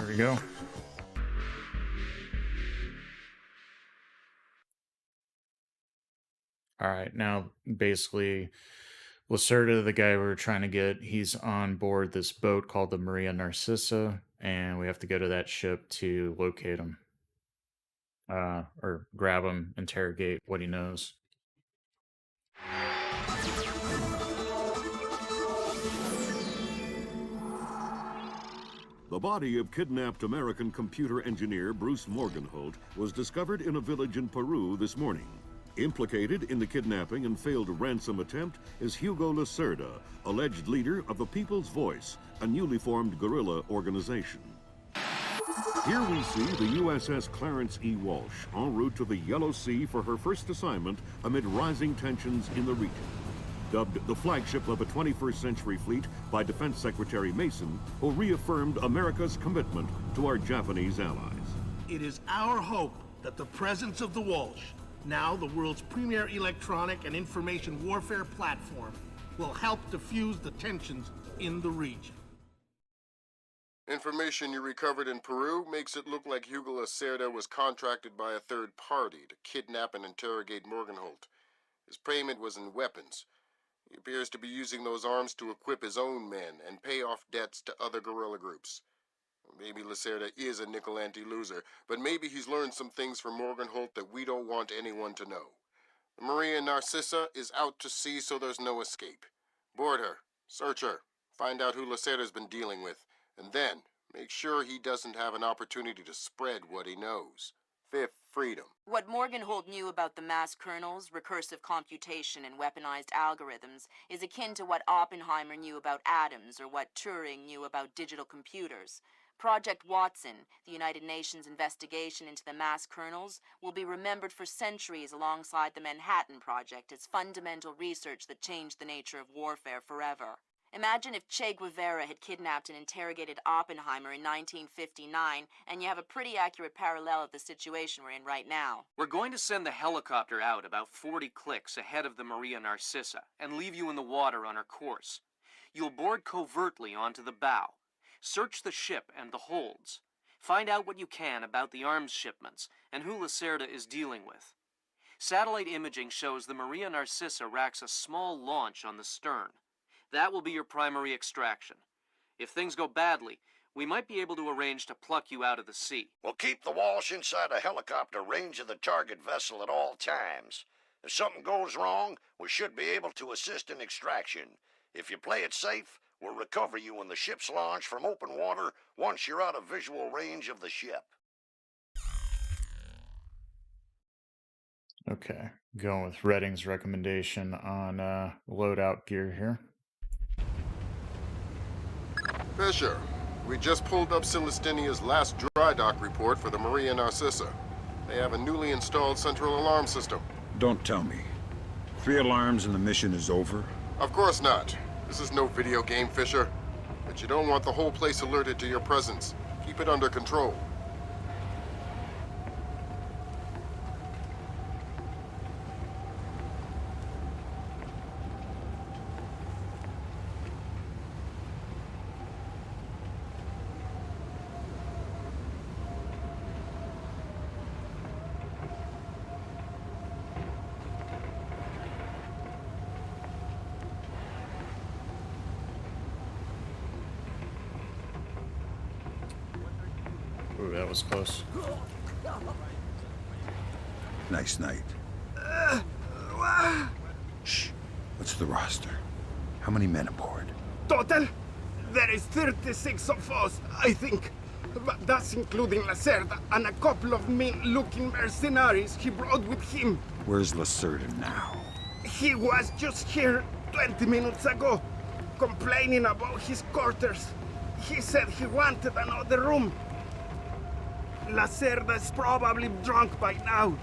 There we go. All right, now basically, Lacerda, the guy we were trying to get, he's on board this boat called the Maria Narcissa, and we have to go to that ship to locate him, or grab him, interrogate what he knows. The body of kidnapped American computer engineer Bruce Morgenholt was discovered in a village in Peru this morning. Implicated in the kidnapping and failed ransom attempt is Hugo Lacerda, alleged leader of the People's Voice, a newly formed guerrilla organization. Here we see the USS Clarence E. Walsh en route to the Yellow Sea for her first assignment amid rising tensions in the region. Dubbed the flagship of a 21st century fleet by Defense Secretary Mason, who reaffirmed America's commitment to our Japanese allies. It is our hope that the presence of the Walsh, now the world's premier electronic and information warfare platform, will help diffuse the tensions in the region. Information you recovered in Peru makes it look like Hugo Lacerda was contracted by a third party to kidnap and interrogate Morgenholt. His payment was in weapons. He appears to be using those arms to equip his own men and pay off debts to other guerrilla groups. Maybe Lacerda is a nickel-ante loser, but maybe he's learned some things from Morgenholt that we don't want anyone to know. The Maria Narcissa is out to sea, so there's no escape. Board her, search her, find out who Lacerda's been dealing with, and then make sure he doesn't have an opportunity to spread what he knows. Fifth freedom. What Morgenholt knew about the mass kernels, recursive computation, and weaponized algorithms is akin to what Oppenheimer knew about atoms or what Turing knew about digital computers. Project Watson, the United Nations investigation into the mass kernels, will be remembered for centuries alongside the Manhattan Project as fundamental research that changed the nature of warfare forever. Imagine if Che Guevara had kidnapped and interrogated Oppenheimer in 1959, and you have a pretty accurate parallel of the situation we're in right now. We're going to send the helicopter out about 40 clicks ahead of the Maria Narcissa and leave you in the water on her course. You'll board covertly onto the bow. Search the ship and the holds. Find out what you can about the arms shipments and who Lacerda is dealing with. Satellite imaging shows the Maria Narcissa racks a small launch on the stern. That will be your primary extraction. If things go badly, we might be able to arrange to pluck you out of the sea. We'll keep the Walsh inside a helicopter range of the target vessel at all times. If something goes wrong, we should be able to assist in extraction. If you play it safe, we'll recover you when the ship's launched from open water once you're out of visual range of the ship. Okay, going with Redding's recommendation on loadout gear here. Fisher, we just pulled up Celestinia's last dry dock report for the Maria Narcissa. They have a newly installed central alarm system. Don't tell me. 3 alarms and the mission is over? Of course not. This is no video game, Fisher. But you don't want the whole place alerted to your presence. Keep it under control. Ooh, that was close. Nice night. Shh. What's the roster? How many men aboard? Total? There is 36 of us, I think. But that's including Lacerda and a couple of mean-looking mercenaries he brought with him. Where's Lacerda now? He was just here 20 minutes ago, complaining about his quarters. He said he wanted another room. Lacerda's probably drunk by now.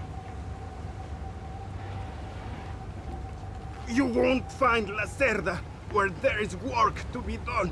You won't find Lacerda where there is work to be done.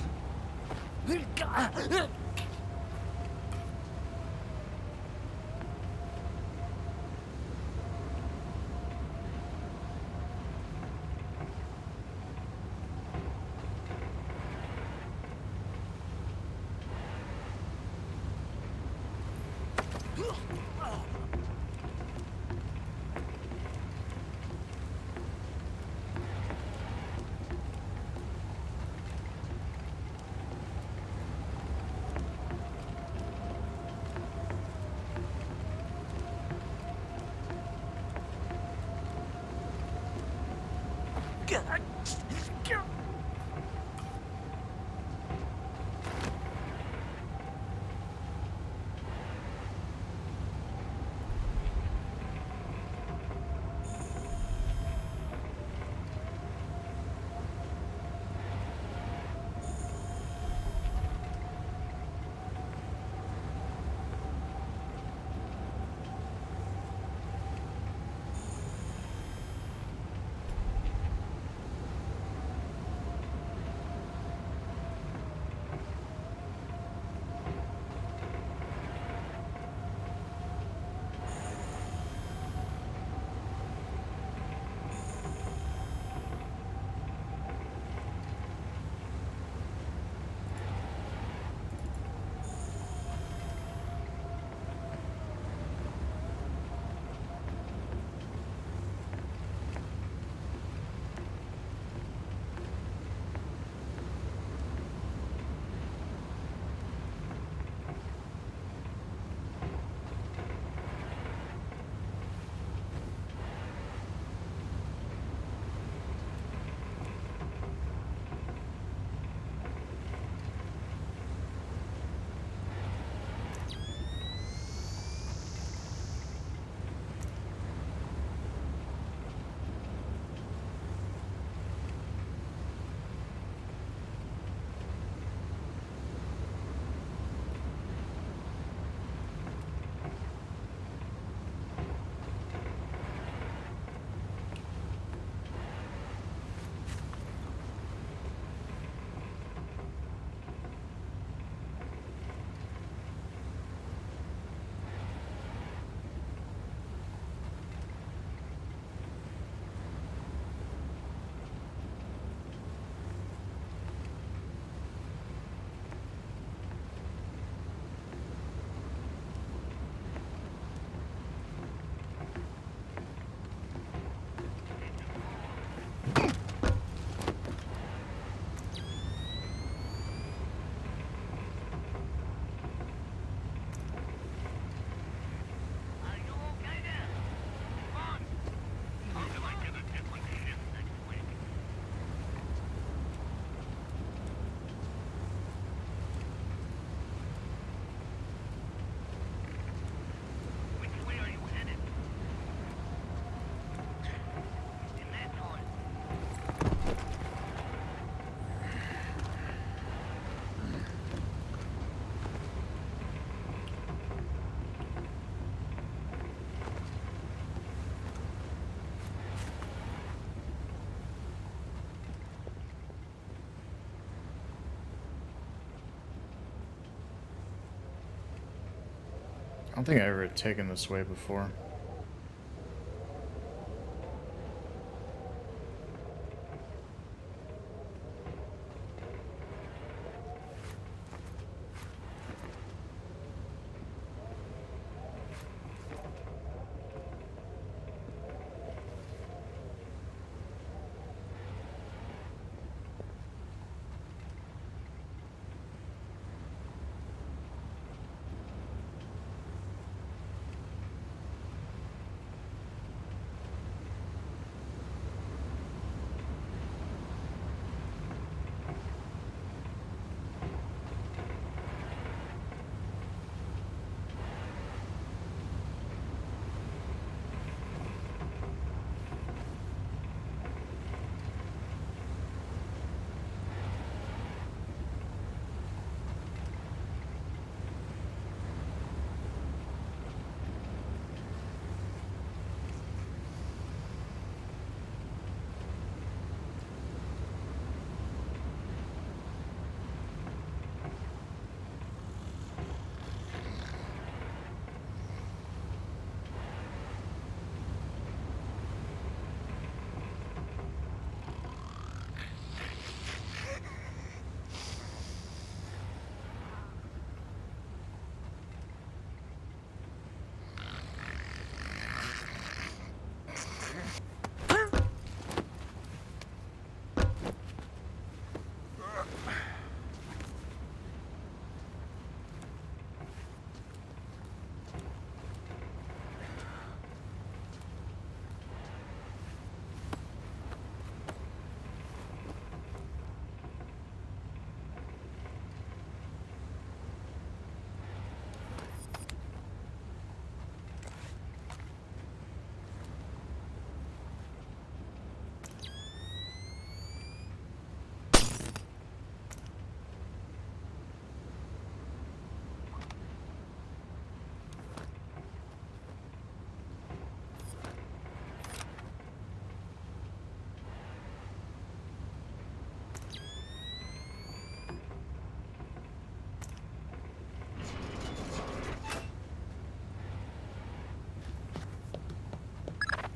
I don't think I ever had taken this way before.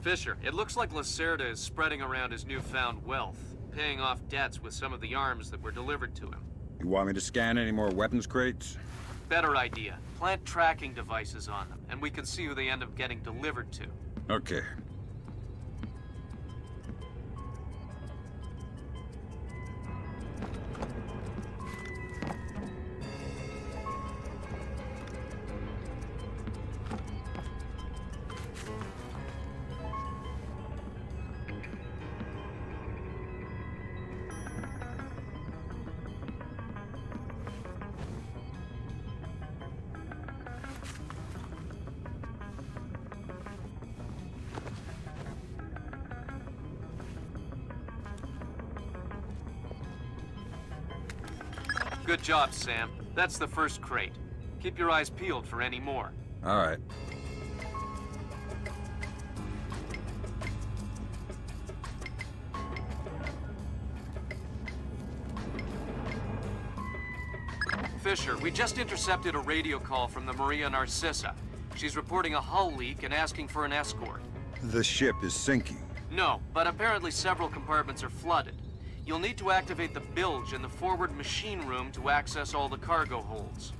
Fisher, it looks like Lacerda is spreading around his newfound wealth, paying off debts with some of the arms that were delivered to him. You want me to scan any more weapons crates? Better idea. Plant tracking devices on them, and we can see who they end up getting delivered to. Okay. Good job, Sam. That's the first crate. Keep your eyes peeled for any more. All right. Fisher, we just intercepted a radio call from the Maria Narcissa. She's reporting a hull leak and asking for an escort. The ship is sinking. No, but apparently several compartments are flooded. You'll need to activate the bilge in the forward machine room to access all the cargo holds.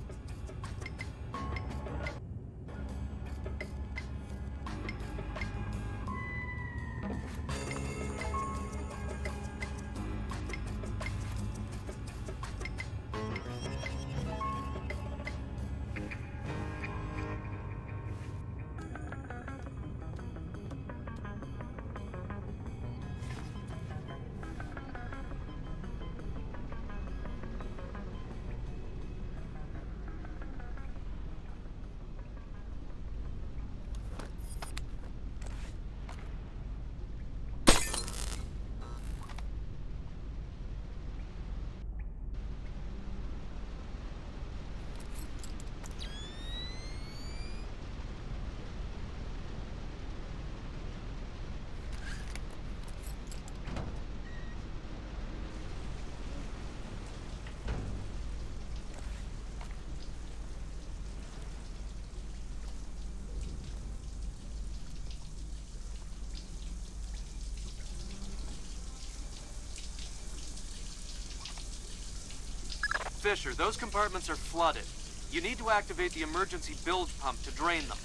Fisher, those compartments are flooded. You need to activate the emergency bilge pump to drain them.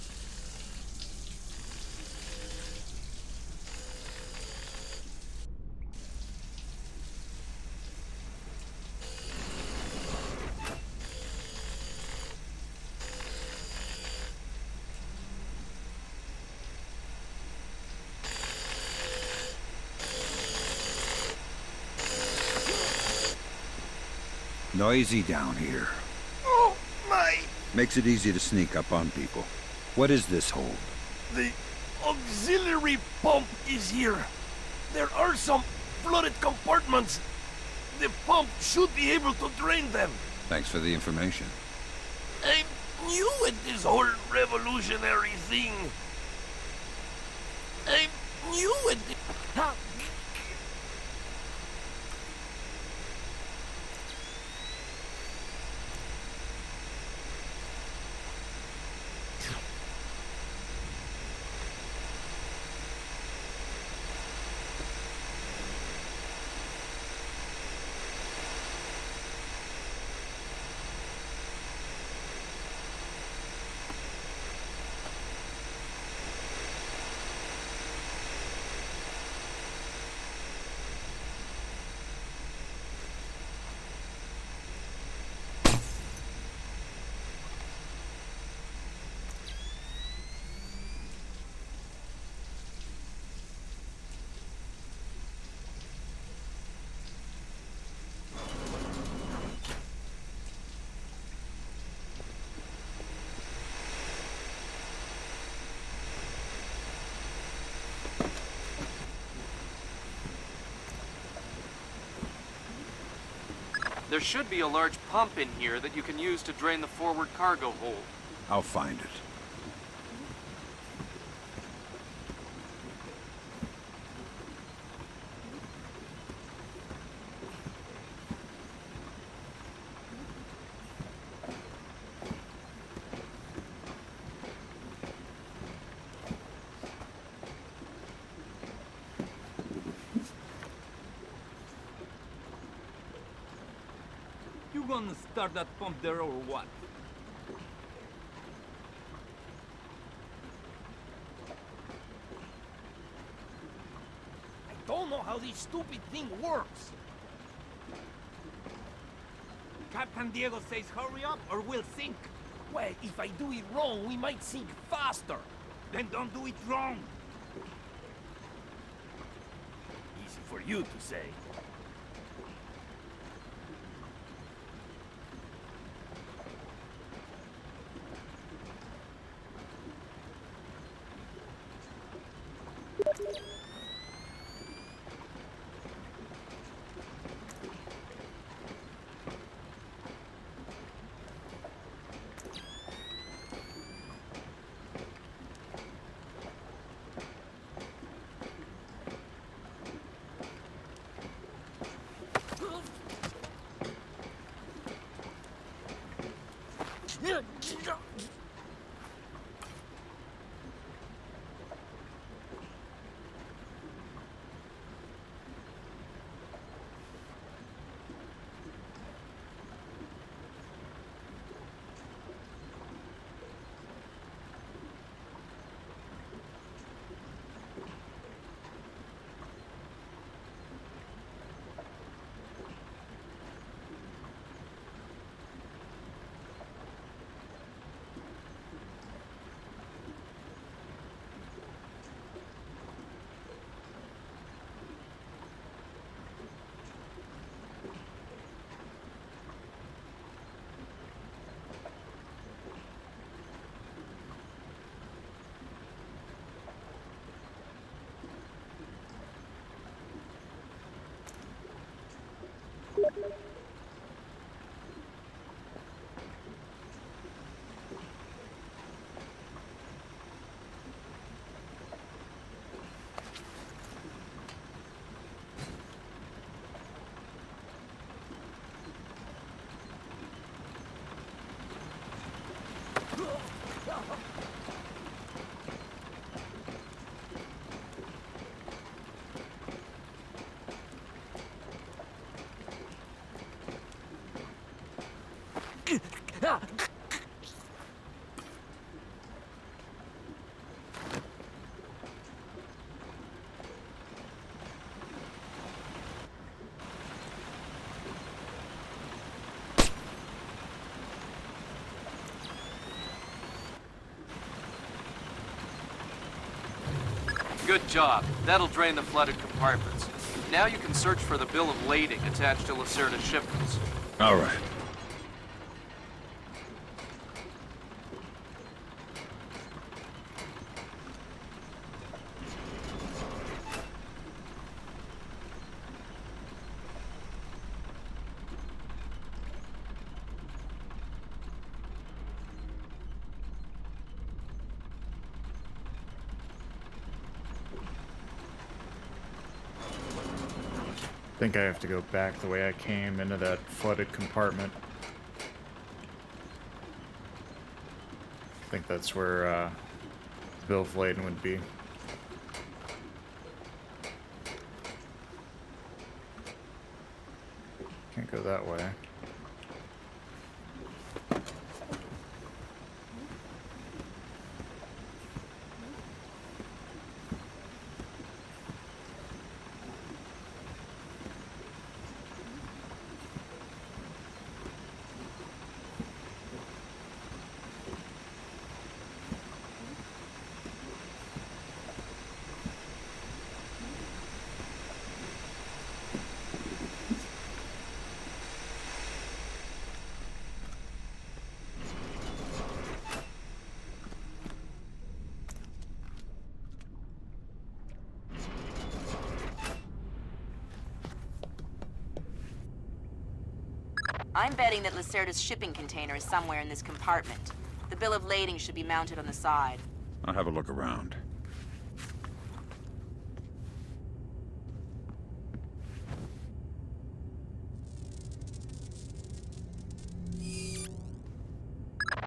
Noisy down here. Oh, my! Makes it easy to sneak up on people. What is this hold? The auxiliary pump is here. There are some flooded compartments. The pump should be able to drain them. Thanks for the information. I'm new at this whole revolutionary thing. I'm new at this. There should be a large pump in here that you can use to drain the forward cargo hold. I'll find it. gonna start that pump there or what? I don't know how this stupid thing works. Captain Diego says hurry up or we'll sink. Well, if I do it wrong, we might sink faster. Then don't do it wrong. Easy for you to say. Good job. That'll drain the flooded compartments. Now you can search for the bill of lading attached to Lacerda's shipments. All right. I think I have to go back the way I came into that flooded compartment. I think that's where the bill of lading would be. Can't go that way. I'm betting that Lacerda's shipping container is somewhere in this compartment. The bill of lading should be mounted on the side. I'll have a look around.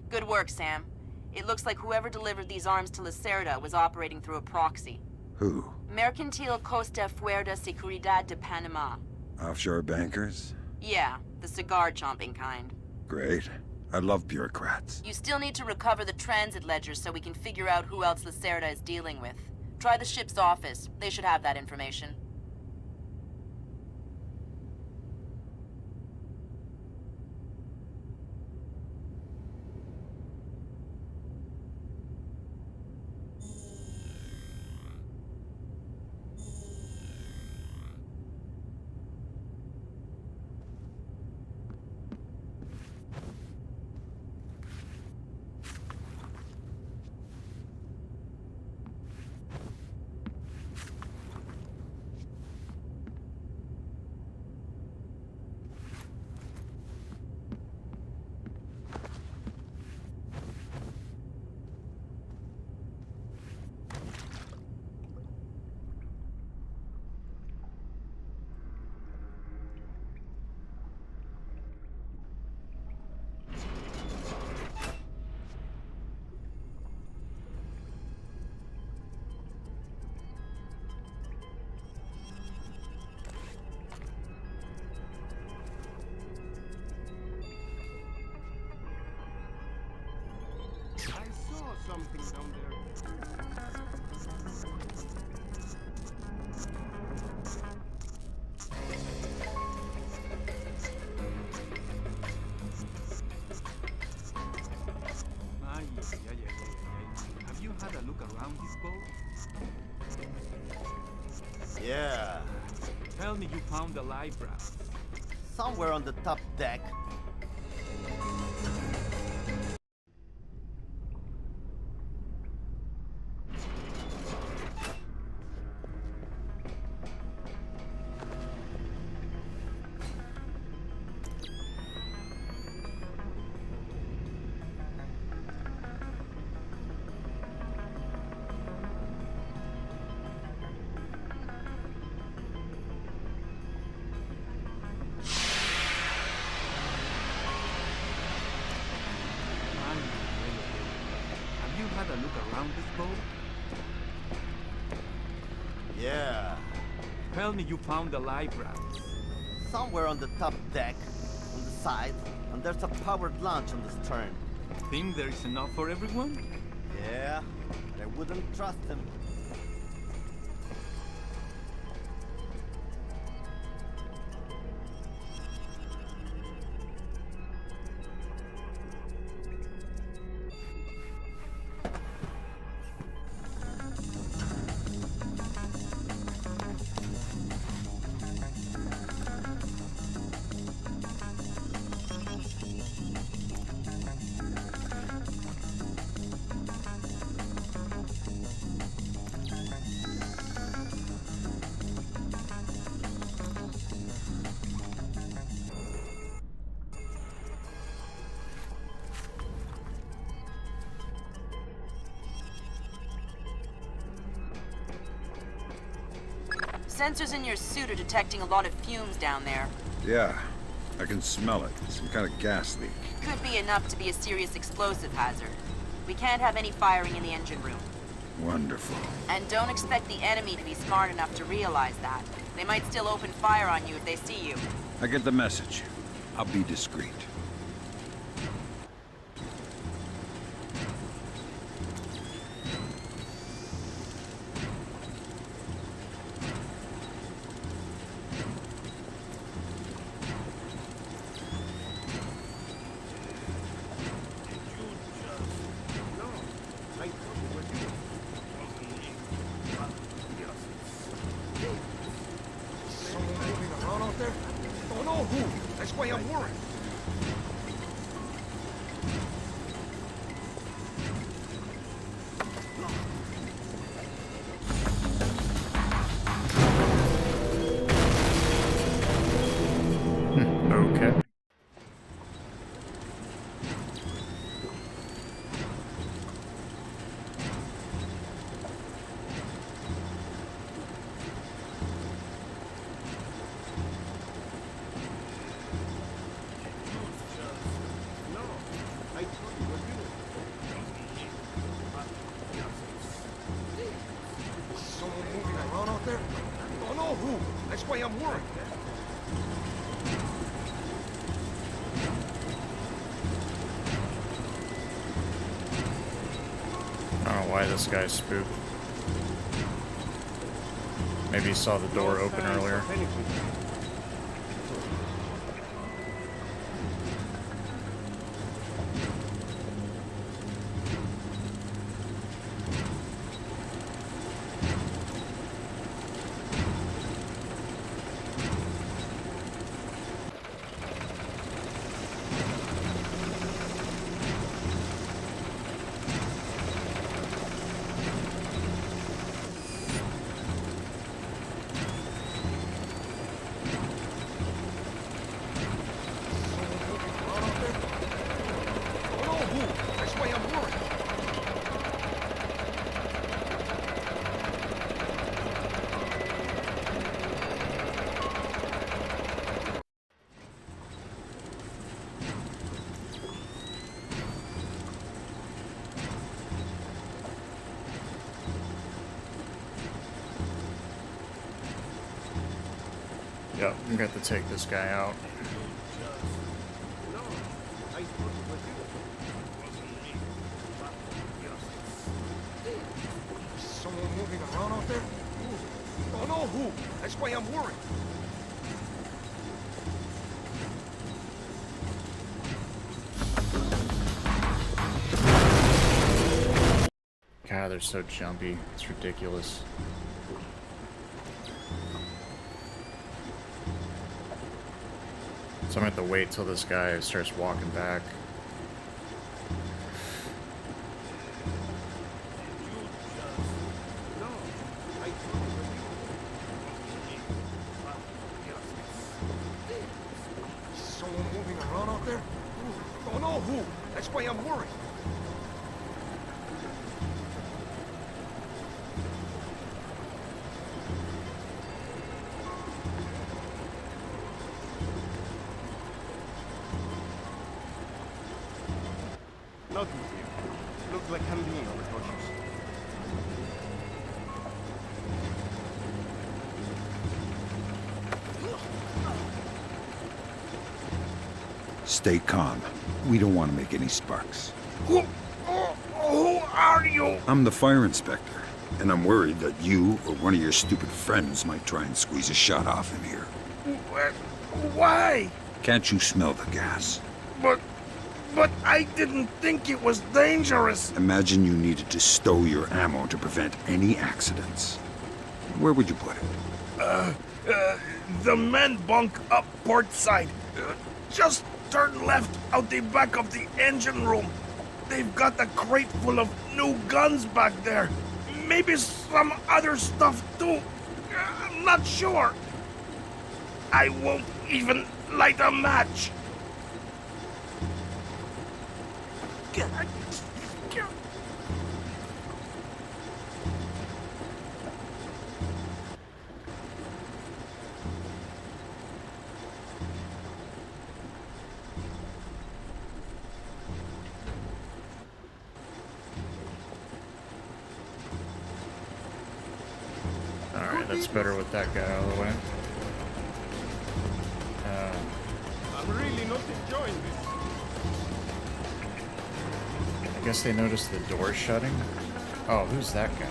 Good work, Sam. It looks like whoever delivered these arms to Lacerda was operating through a proxy. Who? Mercantil Costa Fuerza Seguridad de Panama. Offshore bankers? Yeah, The cigar-chomping kind. Great. I love bureaucrats. You still need to recover the transit ledgers so we can figure out who else Lacerda is dealing with. Try the ship's office. They should have that information. Something down there. Have you had a look around this boat? Yeah. Tell me you found the Lighthouse. Somewhere on the top deck. Have you had a look around this boat? Yeah. Tell me you found the Lighthouse. Somewhere on the top deck, on the side, and there's a powered launch on the stern. Think there is enough for everyone? Yeah, but I wouldn't trust him. Sensors in your suit are detecting a lot of fumes down there. Yeah, I can smell it. Some kind of gas leak. Could be enough to be a serious explosive hazard. We can't have any firing in the engine room. Wonderful. And don't expect the enemy to be smart enough to realize that. They might still open fire on you if they see you. I get the message. I'll be discreet. Someone moving around out there? Don't know who. That's why I'm worried. I don't know why this guy's spooked. Maybe he saw the door open earlier. Yep, I'm going to take this guy out. Someone moving around out there? Who? Don't know who. That's why I'm worried. God, they're so jumpy. It's ridiculous. So I'm gonna have to wait till this guy starts walking back. Someone moving around out there? Who? Don't know who. That's why I'm worried. Nothing here. Looks like I'm being overcautious. Stay calm. We don't want to make any sparks. Who are you? I'm the fire inspector, and I'm worried that you or one of your stupid friends might try and squeeze a shot off in here. Why? Can't you smell the gas? But I didn't think it was dangerous. Imagine you needed to stow your ammo to prevent any accidents. Where would you put it? The men bunk up port side. Just turn left out the back of the engine room. They've got a crate full of new guns back there. Maybe some other stuff too. I'm not sure. I won't even light a match. Alright, that's better with that guy out of the way. I'm really not enjoying this. I guess they noticed the door shutting. Oh, who's that guy?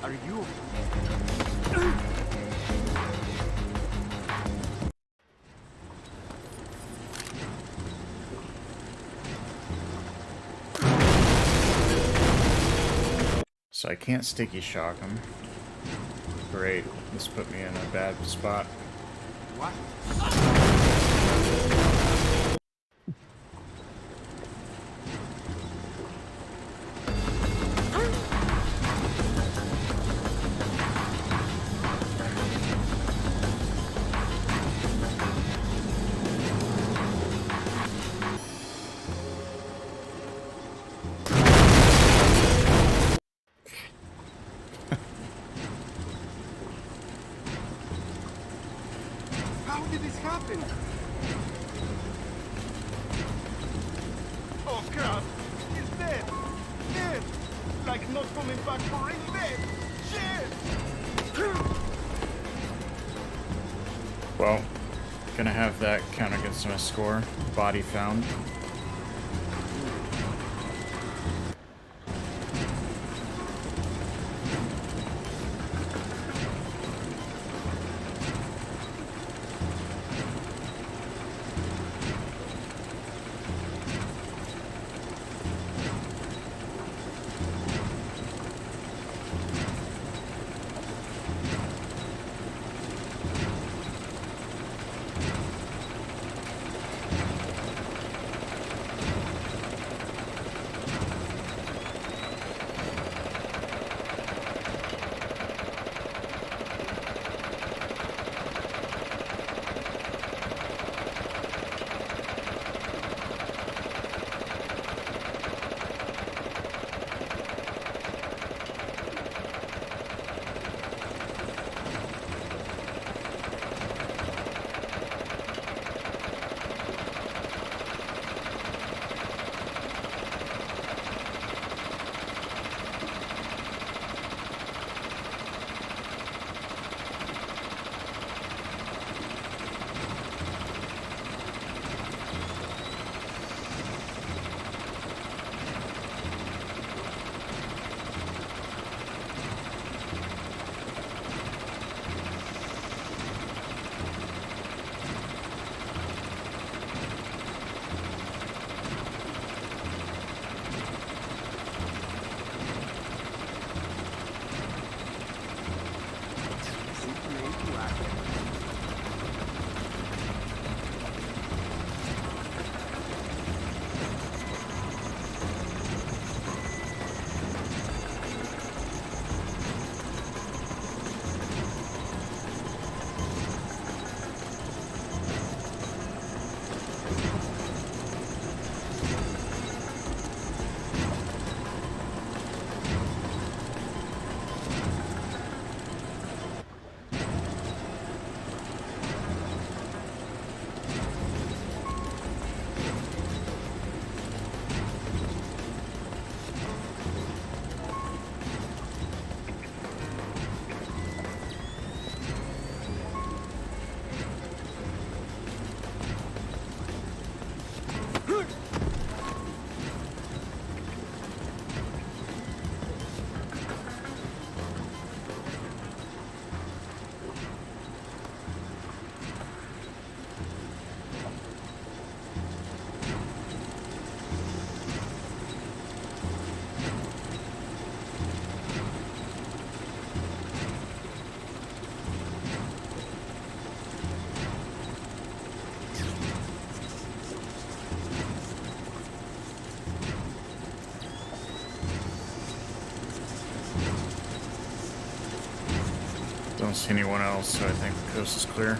Are you? So I can't sticky shock him. Great. This put me in a bad spot. What? How did this happen? Oh crap! He's dead! Dead! Like not coming back for any dead! Shit! Well, gonna have that count against my score. Body found. Don't see anyone else, so I think the coast is clear.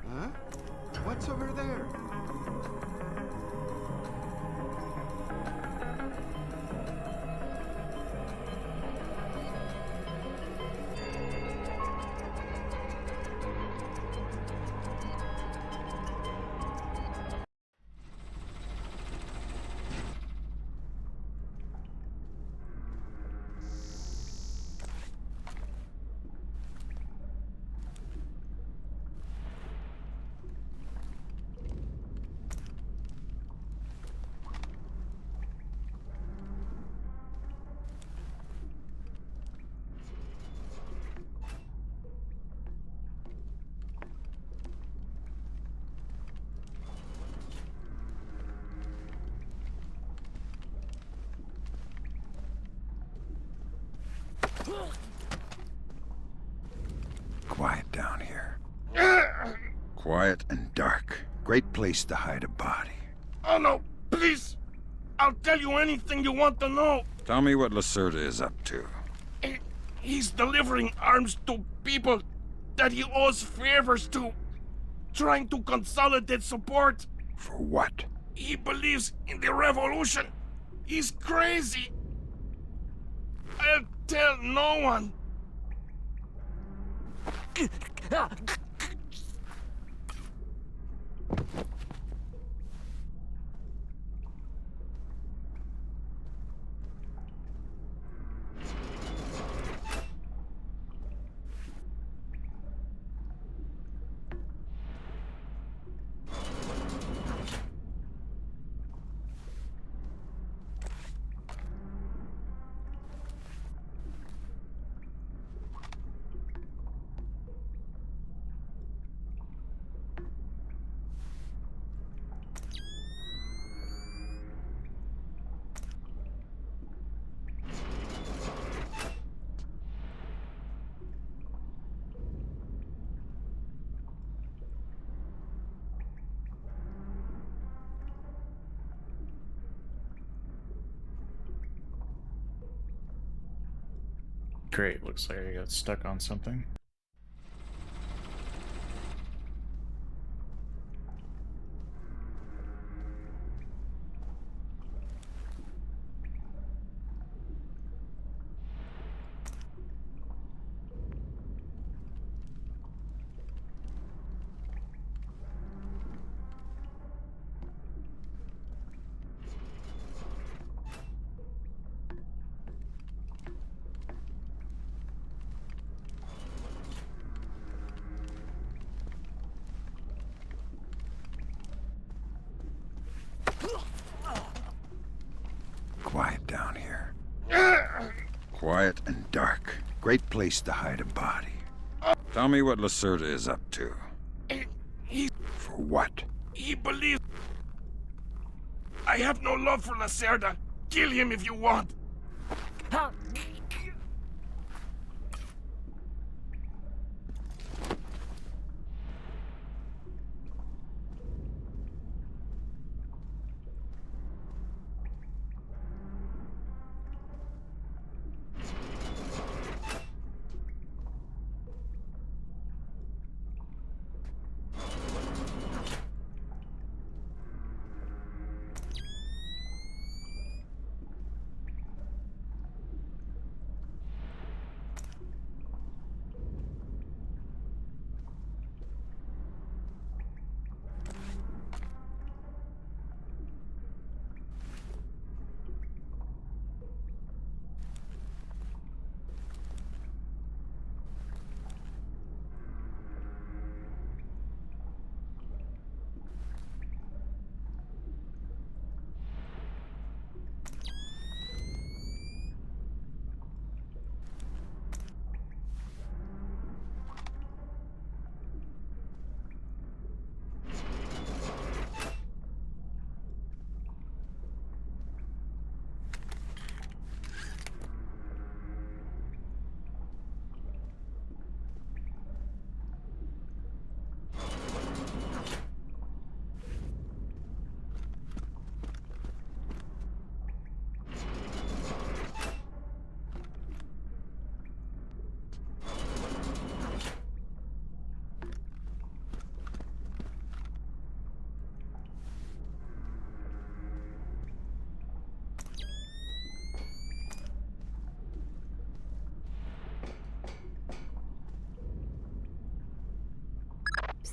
Huh? What's over there? Quiet and dark. Great place to hide a body. Oh no, please! I'll tell you anything you want to know. Tell me what Lacerda is up to. He's delivering arms to people that he owes favors to. Trying to consolidate support. For what? He believes in the revolution. He's crazy. I'll tell no one. Great, looks like I got stuck on something. Quiet down here. Quiet and dark. Great place to hide a body. Tell me what Lacerda is up to. For what? He believes... I have no love for Lacerda. Kill him if you want.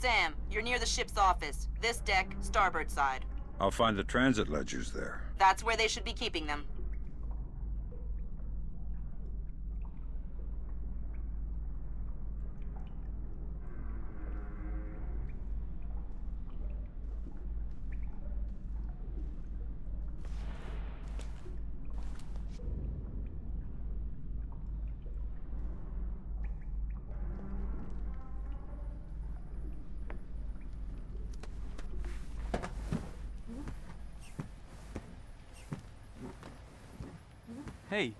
Sam, you're near the ship's office. This deck, starboard side. I'll find the transit ledgers there. That's where they should be keeping them. Hey,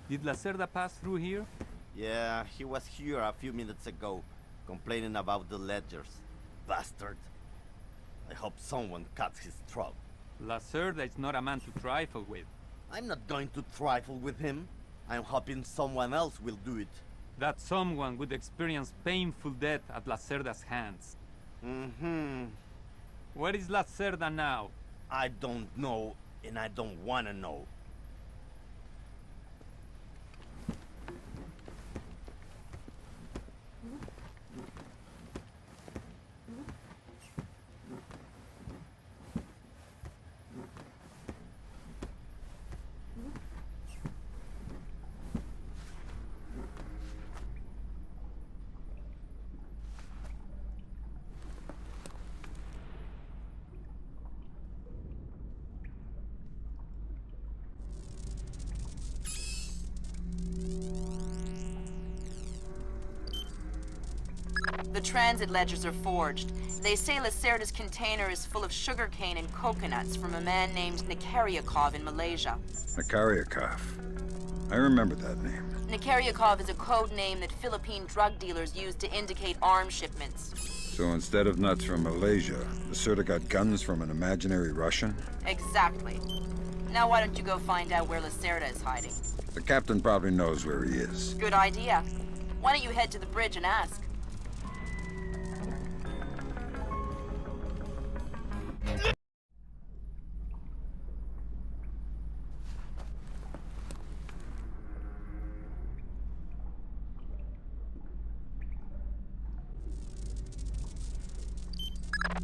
did Lacerda pass through here? Yeah, he was here a few minutes ago, complaining about the ledgers. bastard. I hope someone cuts his throat. Lacerda is not a man to trifle with. I'm not going to trifle with him. I'm hoping someone else will do it. That someone would experience painful death at Lacerda's hands. Mm-hmm. Where is Lacerda now? I don't know, and I don't want to know. The transit ledgers are forged. They say Lacerda's container is full of sugarcane and coconuts from a man named Nikaryakov in Malaysia. Nikaryakov. I remember that name. Nikaryakov is a code name that Philippine drug dealers use to indicate arms shipments. So instead of nuts from Malaysia, Lacerda got guns from an imaginary Russian? Exactly. Now why don't you go find out where Lacerda is hiding? The captain probably knows where he is. Good idea. Why don't you head to the bridge and ask?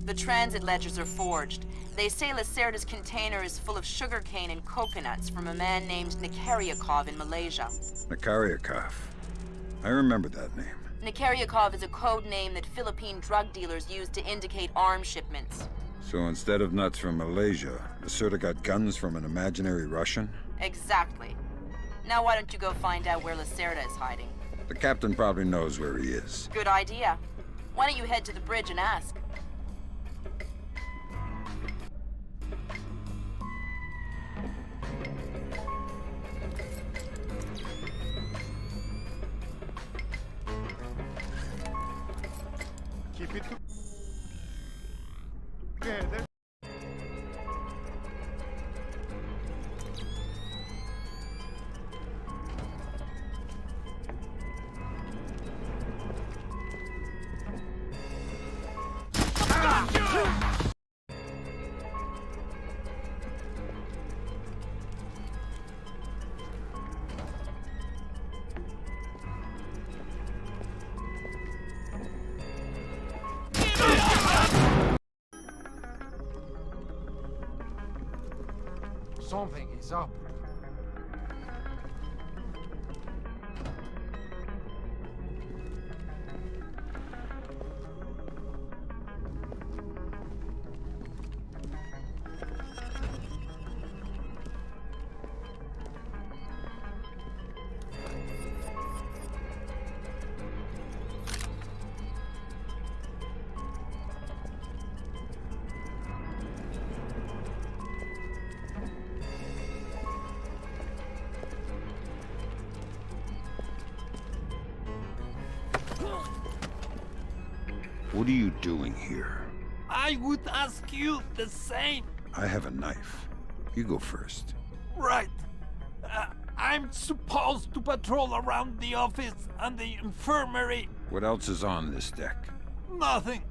The transit ledgers are forged. They say Lacerda's container is full of sugarcane and coconuts from a man named Nikaryakov in Malaysia. Nikaryakov. I remember that name. Nikaryakov is a code name that Philippine drug dealers use to indicate arms shipments. So instead of nuts from Malaysia, Lacerda got guns from an imaginary Russian? Exactly. Now why don't you go find out where Lacerda is hiding? The captain probably knows where he is. Good idea. Why don't you head to the bridge and ask? Keep it together. Something is up. What are you doing here? I would ask you the same. I have a knife. You go first. Right. I'm supposed to patrol around the office and the infirmary. What else is on this deck? Nothing.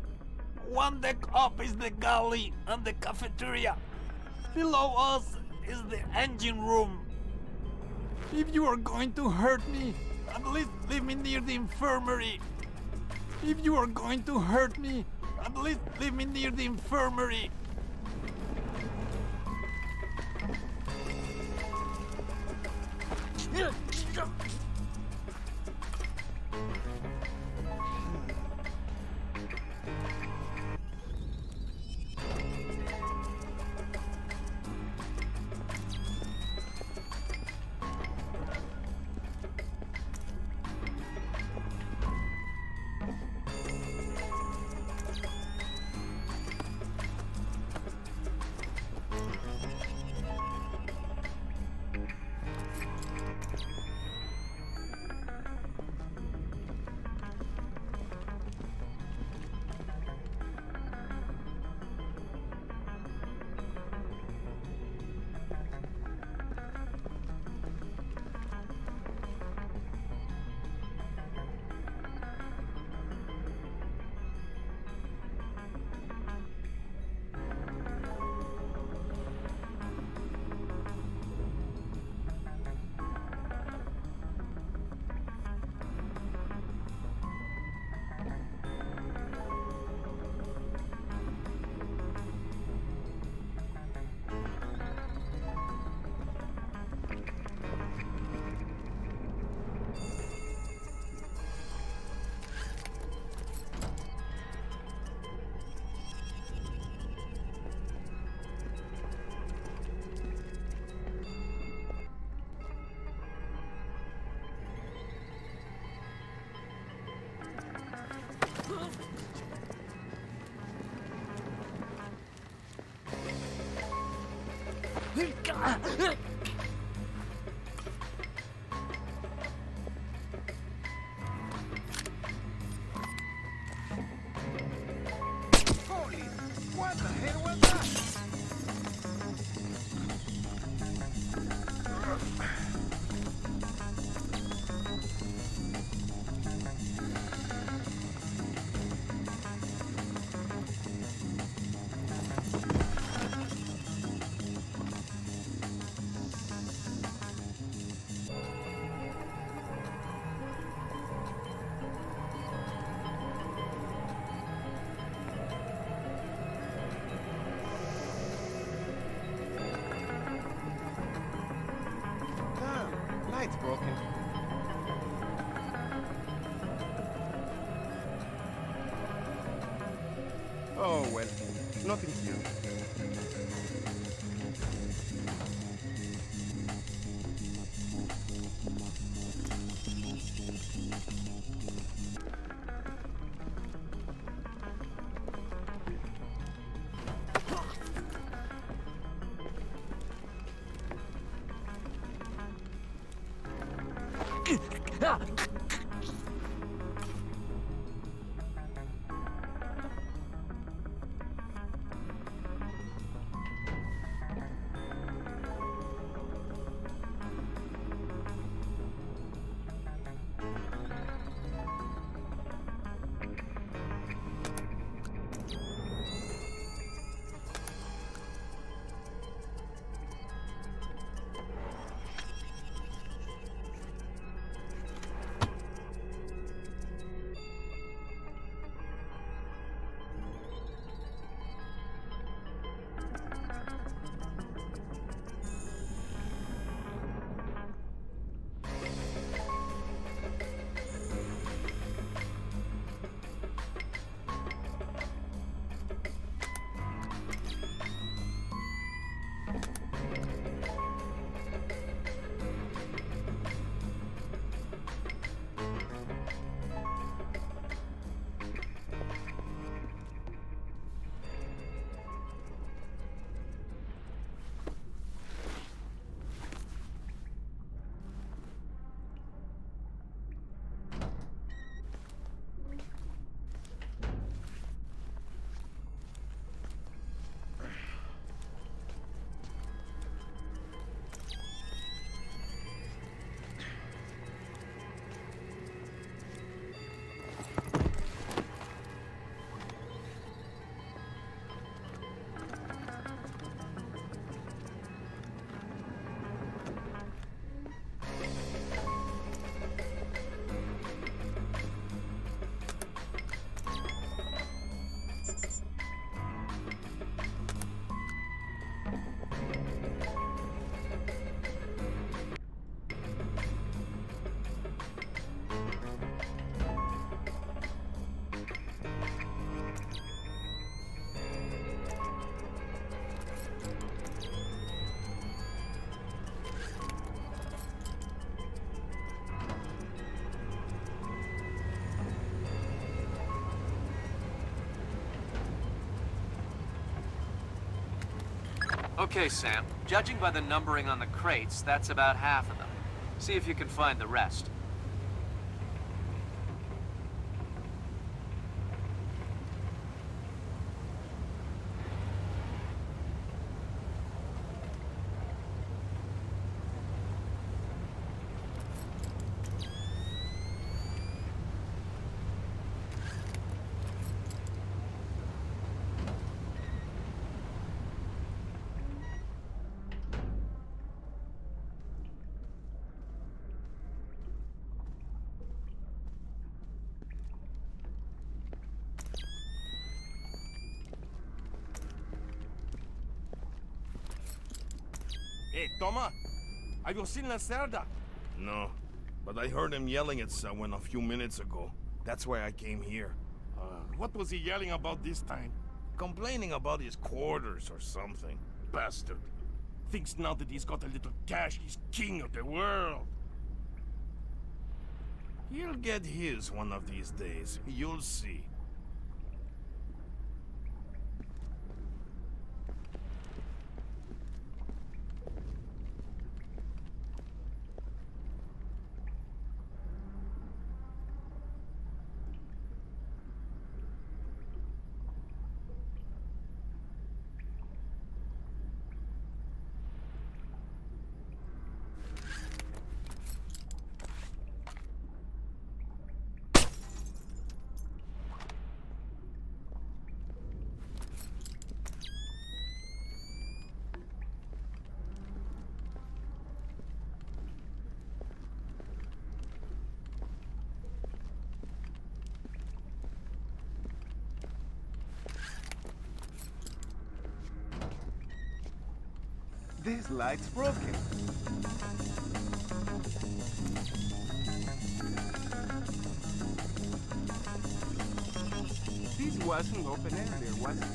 One deck up is the galley and the cafeteria. Below us is the engine room. If you are going to hurt me, at least leave me near the infirmary. If you are going to hurt me, at least leave me near the infirmary. Holy, what the hell was that? Damn, light's broken. Oh well, nothing here. Okay, Sam. Judging by the numbering on the crates, that's about half of them. See if you can find the rest. Hey, Toma! Have you seen Lacerda? No, but I heard him yelling at someone a few minutes ago. That's why I came here. What was he yelling about this time? Complaining about his quarters or something. Bastard. Thinks now that he's got a little cash, he's king of the world. He'll get his one of these days. You'll see. This light's broken. This wasn't open earlier, was it?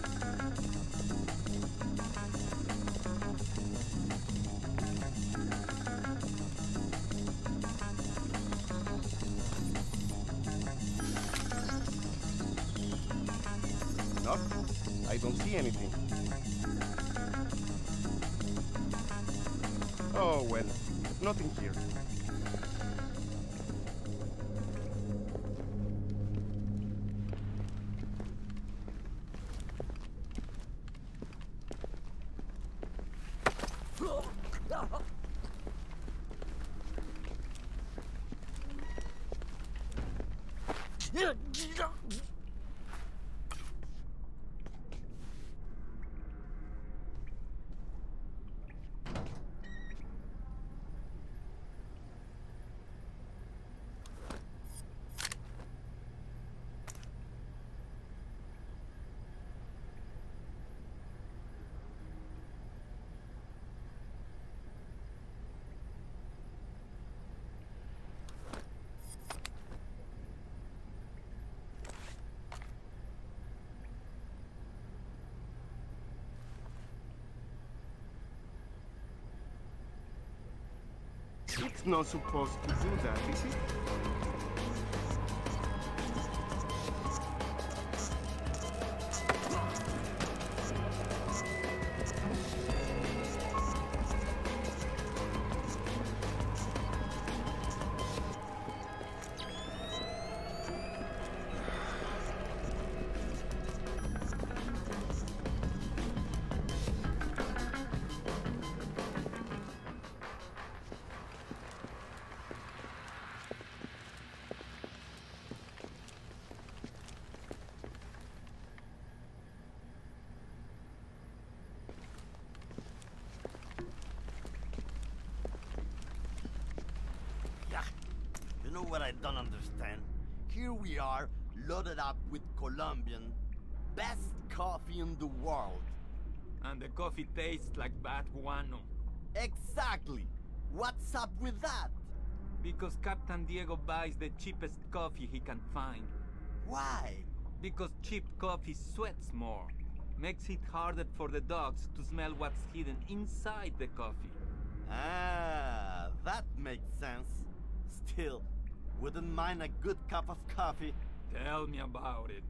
Nope, I don't see anything. Oh well, nothing here. It's not supposed to do that, is it? You know what I don't understand? Here we are, loaded up with Colombian, best coffee in the world. And the coffee tastes like bad guano. Exactly! What's up with that? Because Captain Diego buys the cheapest coffee he can find. Why? Because cheap coffee sweats more. Makes it harder for the dogs to smell what's hidden inside the coffee. Ah, that makes sense. Still, wouldn't mind a good cup of coffee. Tell me about it.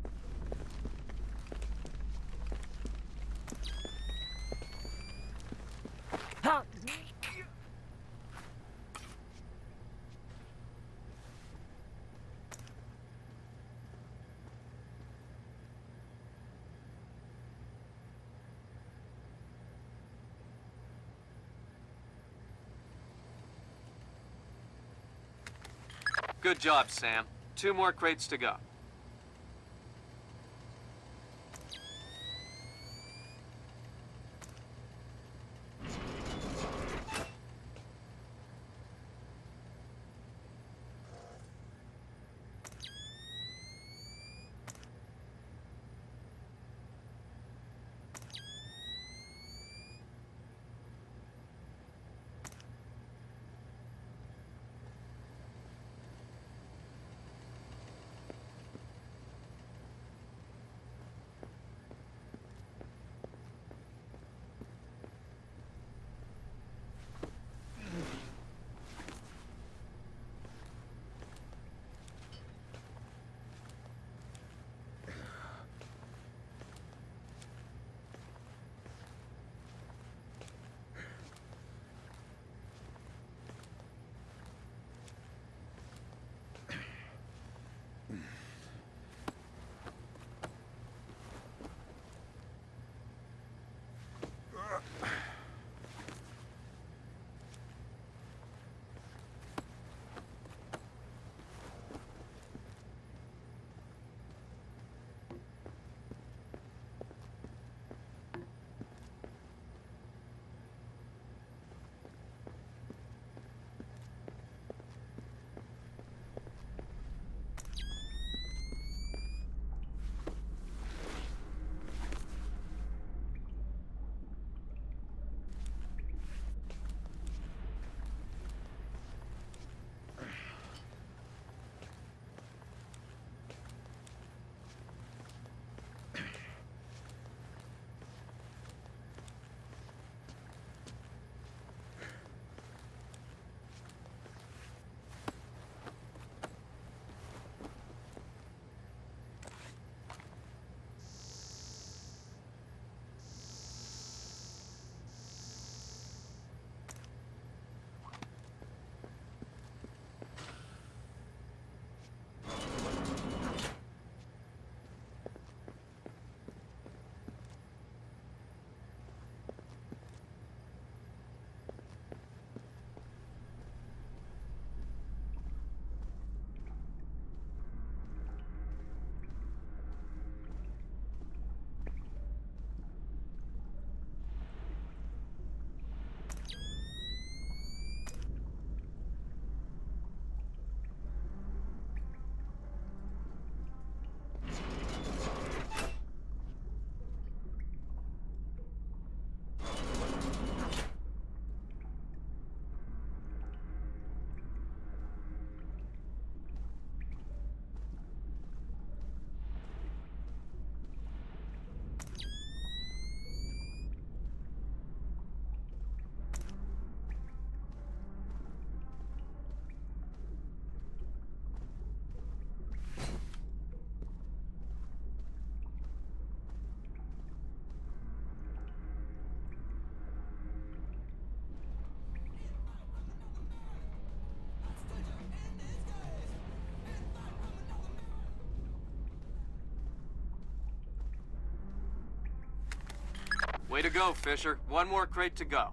Good job, Sam. 2 more crates to go. Way to go, Fisher. One more crate to go.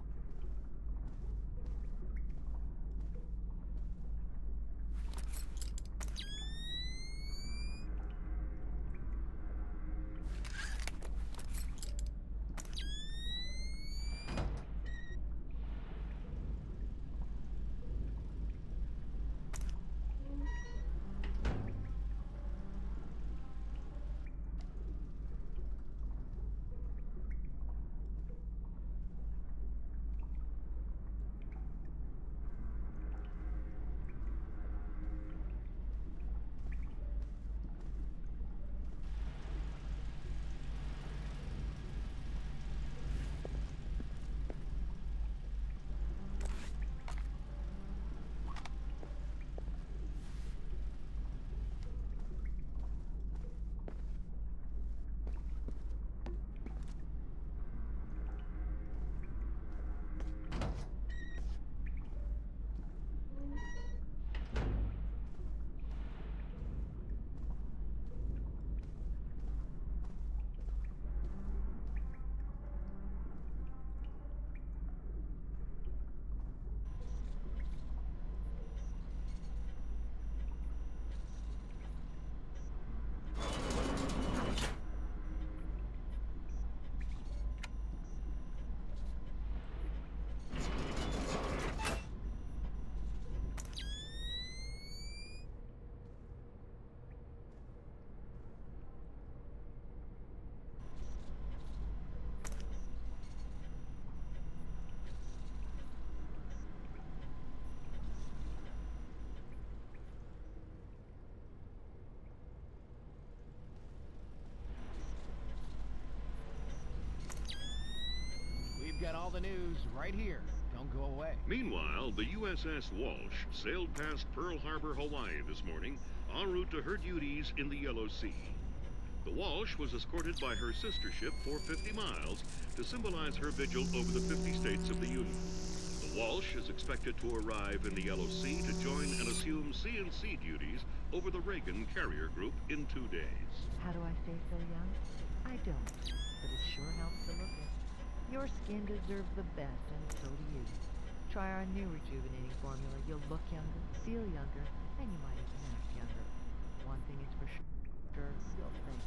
Got all the news right here. Don't go away. Meanwhile, the USS Walsh sailed past Pearl Harbor, Hawaii this morning, en route to her duties in the Yellow Sea. The Walsh was escorted by her sister ship for 50 miles to symbolize her vigil over the 50 states of the Union. The Walsh is expected to arrive in the Yellow Sea to join and assume C&C duties over the Reagan carrier group in 2 days. How do I stay so young? I don't, but it sure helps to look it. Your skin deserves the best, and so do you. Try our new rejuvenating formula. You'll look younger, feel younger, and you might even act younger. One thing is for sure, you'll thank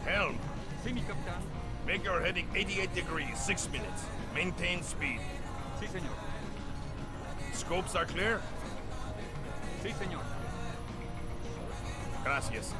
me. Helm. See me, Captain. Make your heading 88 degrees, 6 minutes. Maintain speed. Si, senor. Scopes are clear? Sí, señor. Gracias.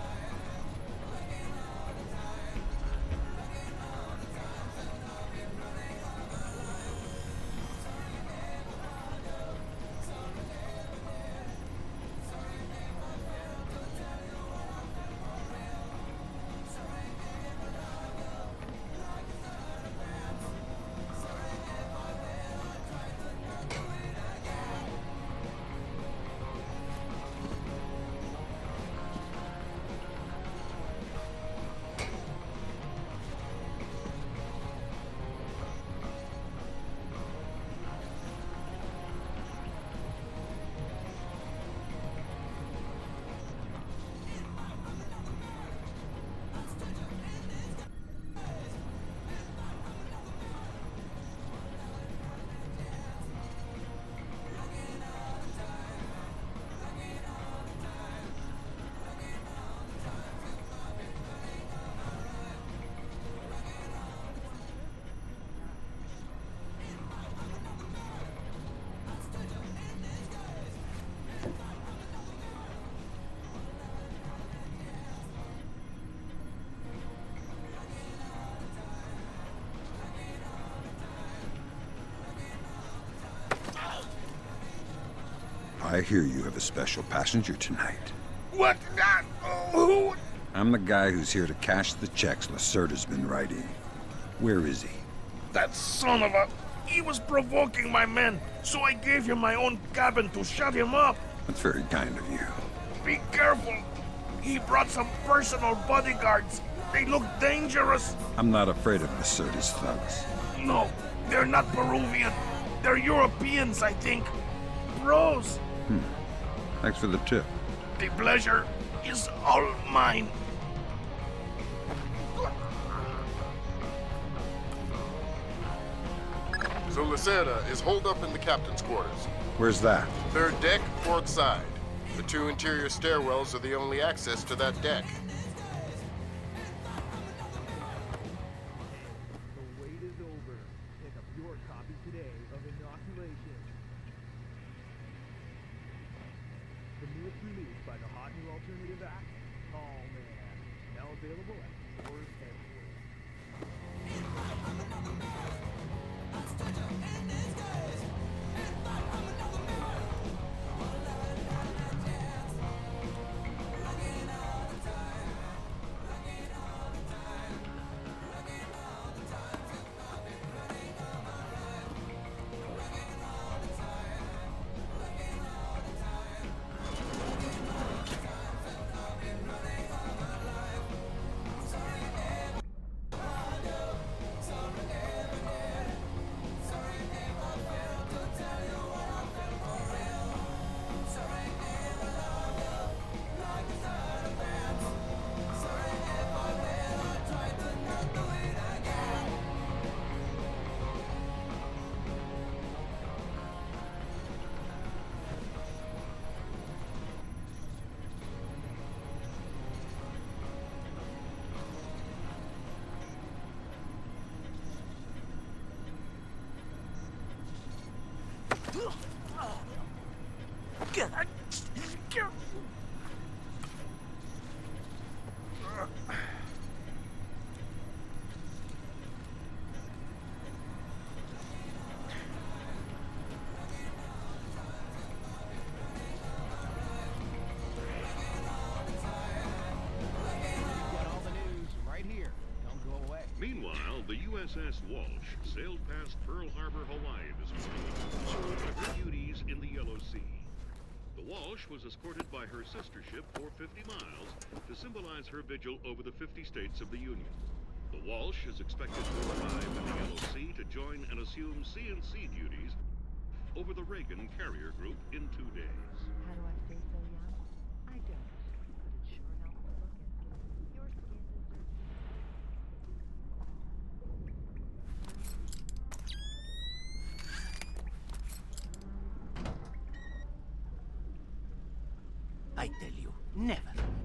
I hear you have a special passenger tonight. What? Who? I'm the guy who's here to cash the checks Lacerda's been writing. Where is he? That son of a... He was provoking my men, so I gave him my own cabin to shut him up. That's very kind of you. Be careful. He brought some personal bodyguards. They look dangerous. I'm not afraid of Lacerda's thugs. No, they're not Peruvian. They're Europeans, I think. Bros. Thanks for the tip. The pleasure is all mine. So Lacerda is holed up in the captain's quarters. Where's that? Third deck, port side. The two interior stairwells are the only access to that deck. The wait is over. Pick up your copy today of Inoculation. The newest release by the hot new alternative act, Tall Man. Now available at stores everywhere. Meanwhile, the USS Walsh sailed past Pearl Harbor, Hawaii this morning, pursuant to her duties in the Yellow Sea. The Walsh was escorted by her sister ship for 50 miles to symbolize her vigil over the 50 states of the Union. The Walsh is expected to arrive in the Yellow Sea to join and assume C&C duties over the Reagan carrier group in 2 days. How do I stay so young? I don't. But it sure helps to look it. Your skin deserves I tell you,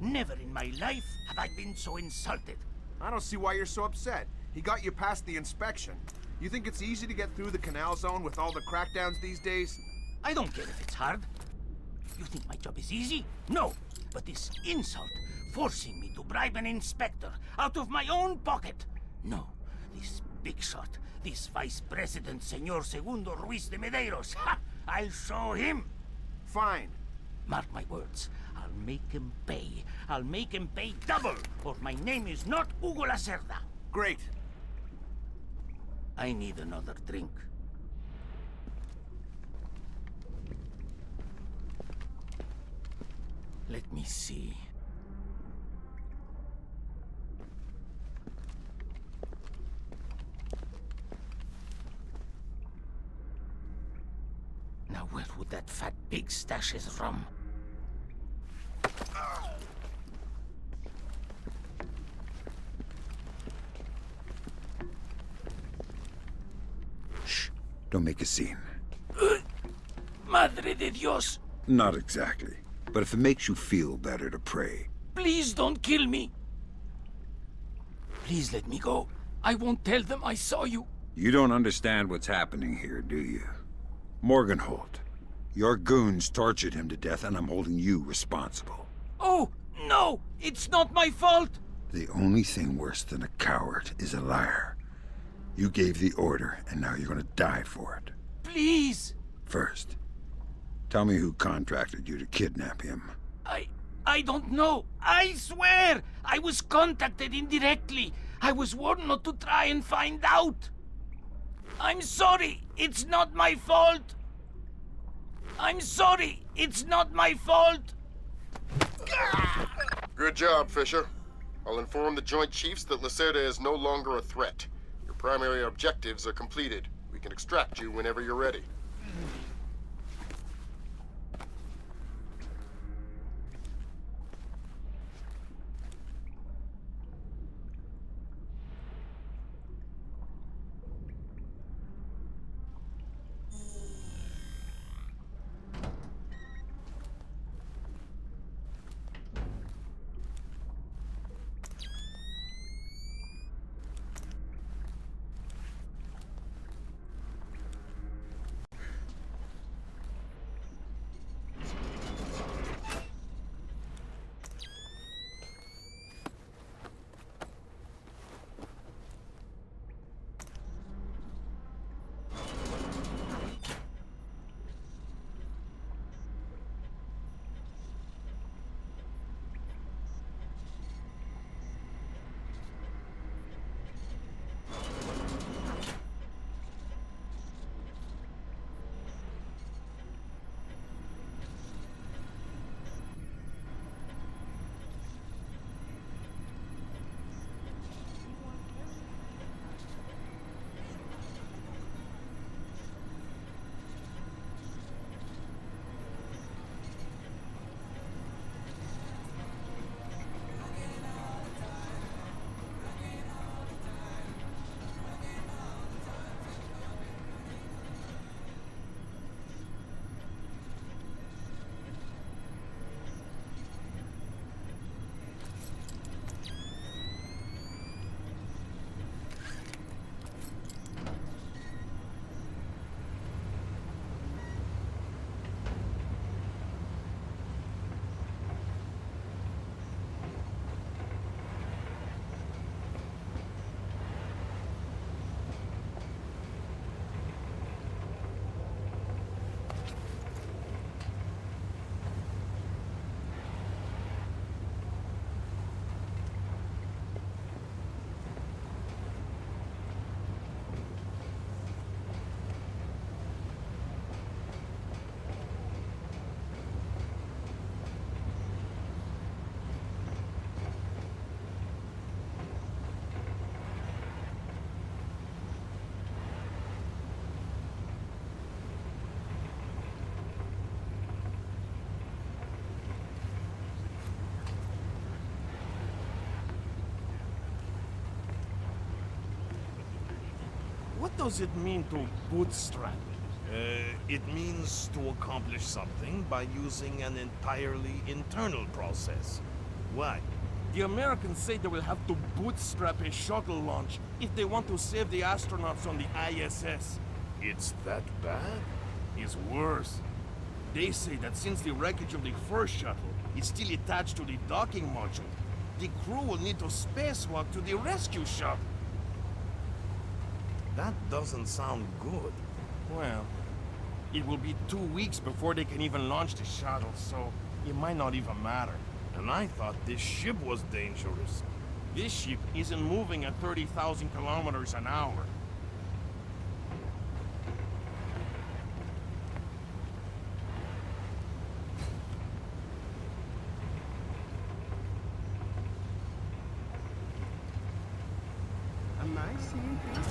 never in my life have I been so insulted. I don't see why you're so upset. He got you past the inspection. You think it's easy to get through the canal zone with all the crackdowns these days? I don't care if it's hard. You think my job is easy? No, but this insult, forcing me to bribe an inspector out of my own pocket. No, this big shot, this Vice President Senor Segundo Ruiz de Medeiros. Ha! I'll show him. Fine. Mark my words. I'll make him pay. I'll make him pay double, or my name is not Hugo Lacerda. Great. I need another drink. Let me see. Now where would that fat pig stash his rum? Shh. Don't make a scene. Madre de Dios! Not exactly. But if it makes you feel better to pray. Please don't kill me! Please let me go. I won't tell them I saw you. You don't understand what's happening here, do you? Morgenholt, your goons tortured him to death and I'm holding you responsible. Oh, no! It's not my fault! The only thing worse than a coward is a liar. You gave the order, and now you're gonna die for it. Please! First, tell me who contracted you to kidnap him. I don't know. I swear! I was contacted indirectly. I was warned not to try and find out. I'm sorry. It's not my fault. I'm sorry. It's not my fault. Good job, Fisher. I'll inform the Joint Chiefs that Lacerda is no longer a threat. Your primary objectives are completed. We can extract you whenever you're ready. does it mean to bootstrap? It means to accomplish something by using an entirely internal process. Why? The Americans say they will have to bootstrap a shuttle launch if they want to save the astronauts on the ISS. It's that bad? It's worse. They say that since the wreckage of the first shuttle is still attached to the docking module, the crew will need to spacewalk to the rescue shuttle. That doesn't sound good. Well, it will be 2 weeks before they can even launch the shuttle, so it might not even matter. And I thought this ship was dangerous. This ship isn't moving at 30,000 kilometers an hour. Am I seeing things?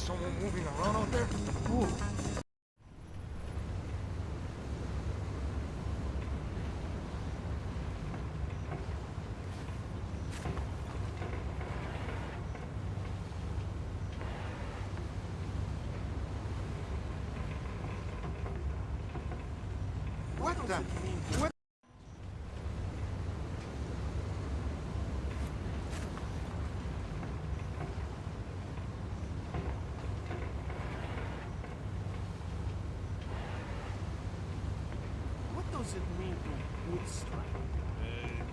Someone moving around out there? Ooh. What the? What? What does it mean to bootstrap?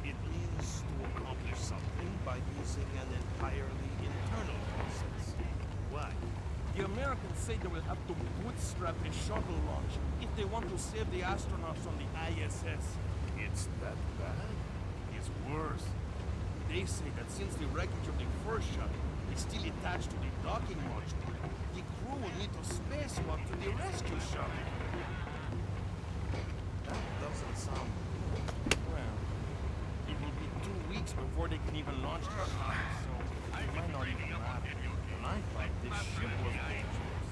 It means to accomplish something by using an entirely internal process. Why? The Americans say they will have to bootstrap a shuttle launch if they want to save the astronauts on the ISS. It's that bad? It's worse. They say that since the wreckage of the first shuttle is still attached to the docking module, the crew will need to spacewalk to the rescue shuttle. That doesn't sound good. Well, it will be 2 weeks before they can even launch the shuttle, so it might not even matter. And I thought this ship was dangerous.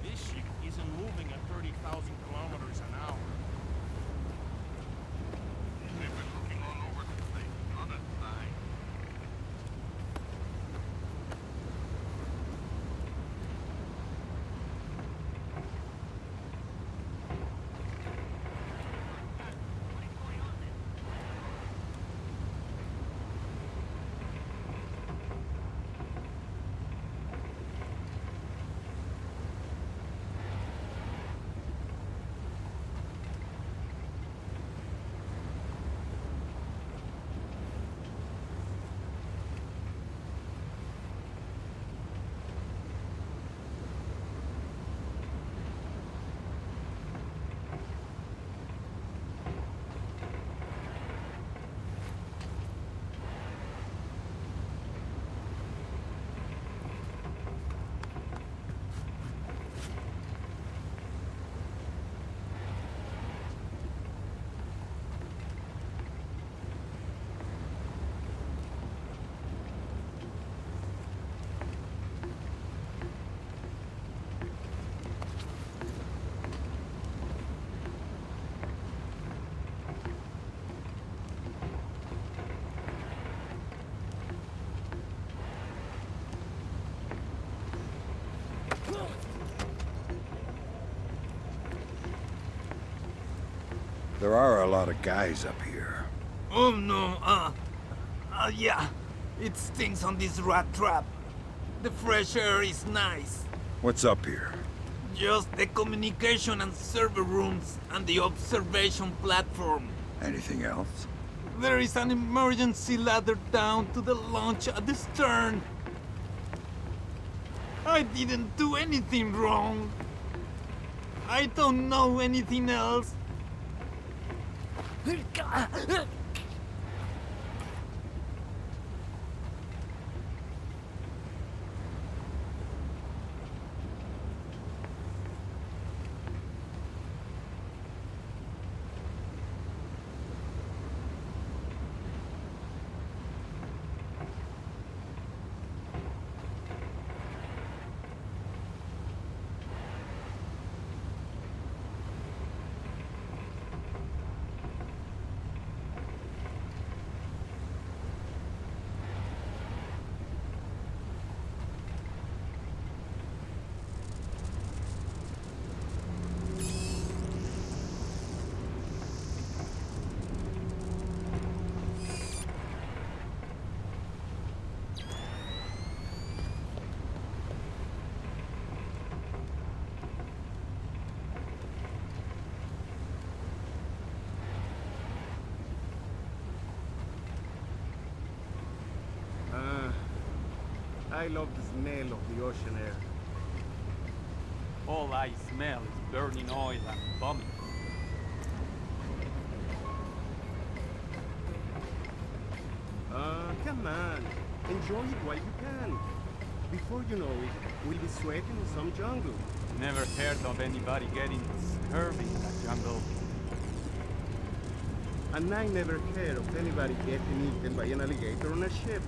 This ship isn't moving at 30,000 kilometers an hour. They've been looking all over the place, on that side. There are a lot of guys up here. Oh no, yeah. It stinks on this rat trap. The fresh air is nice. What's up here? Just the communication and server rooms and the observation platform. Anything else? There is an emergency ladder down to the launch at the stern. I didn't do anything wrong. I don't know anything else. I love the smell of the ocean air. All I smell is burning oil and vomit. Come on. Enjoy it while you can. Before you know it, we'll be sweating in some jungle. Never heard of anybody getting scurvy in that jungle. And I never heard of anybody getting eaten by an alligator on a ship.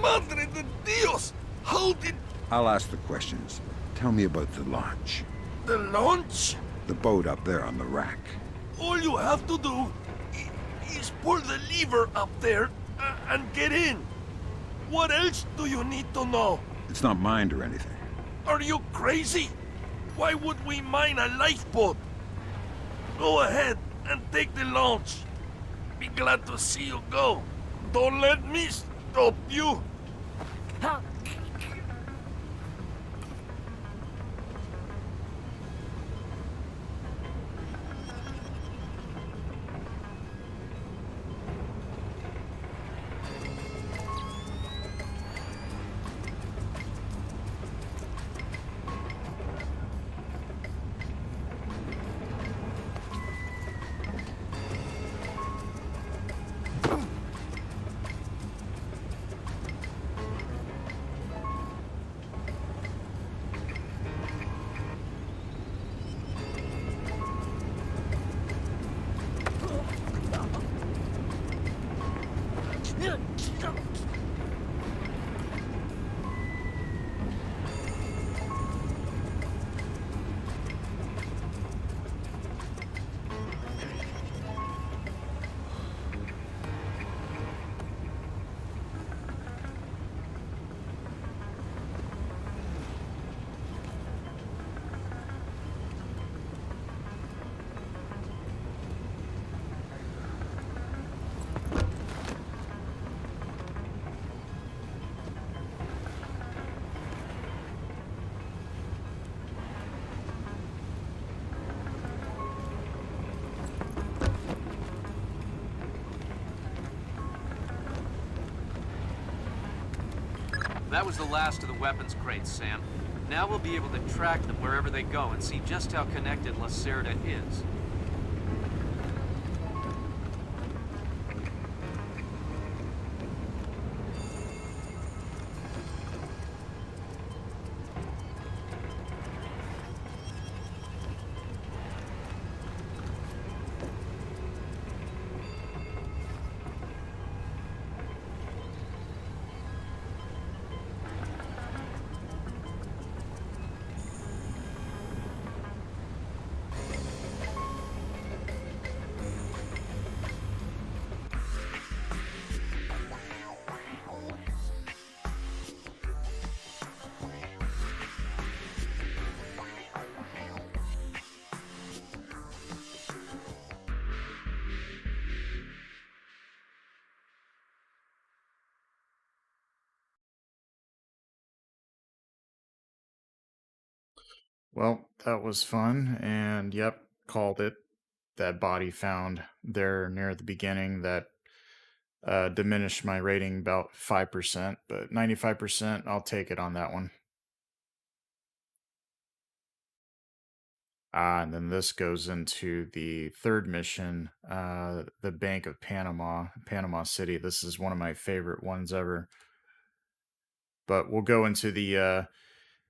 Madre de Dios! How did... I'll ask the questions. Tell me about the launch. The launch? The boat up there on the rack. All you have to do is pull the lever up there and get in. What else do you need to know? It's not mined or anything. Are you crazy? Why would we mine a lifeboat? Go ahead and take the launch. Be glad to see you go. Don't let me stop you. That was the last of the weapons crates, Sam. Now we'll be able to track them wherever they go and see just how connected Lacerda is. Well, that was fun, and yep, called it. That body found there near the beginning that diminished my rating about 5%, but 95%, I'll take it on that one. And then this goes into the third mission, the Bank of Panama, Panama City. This is one of my favorite ones ever. But we'll go into the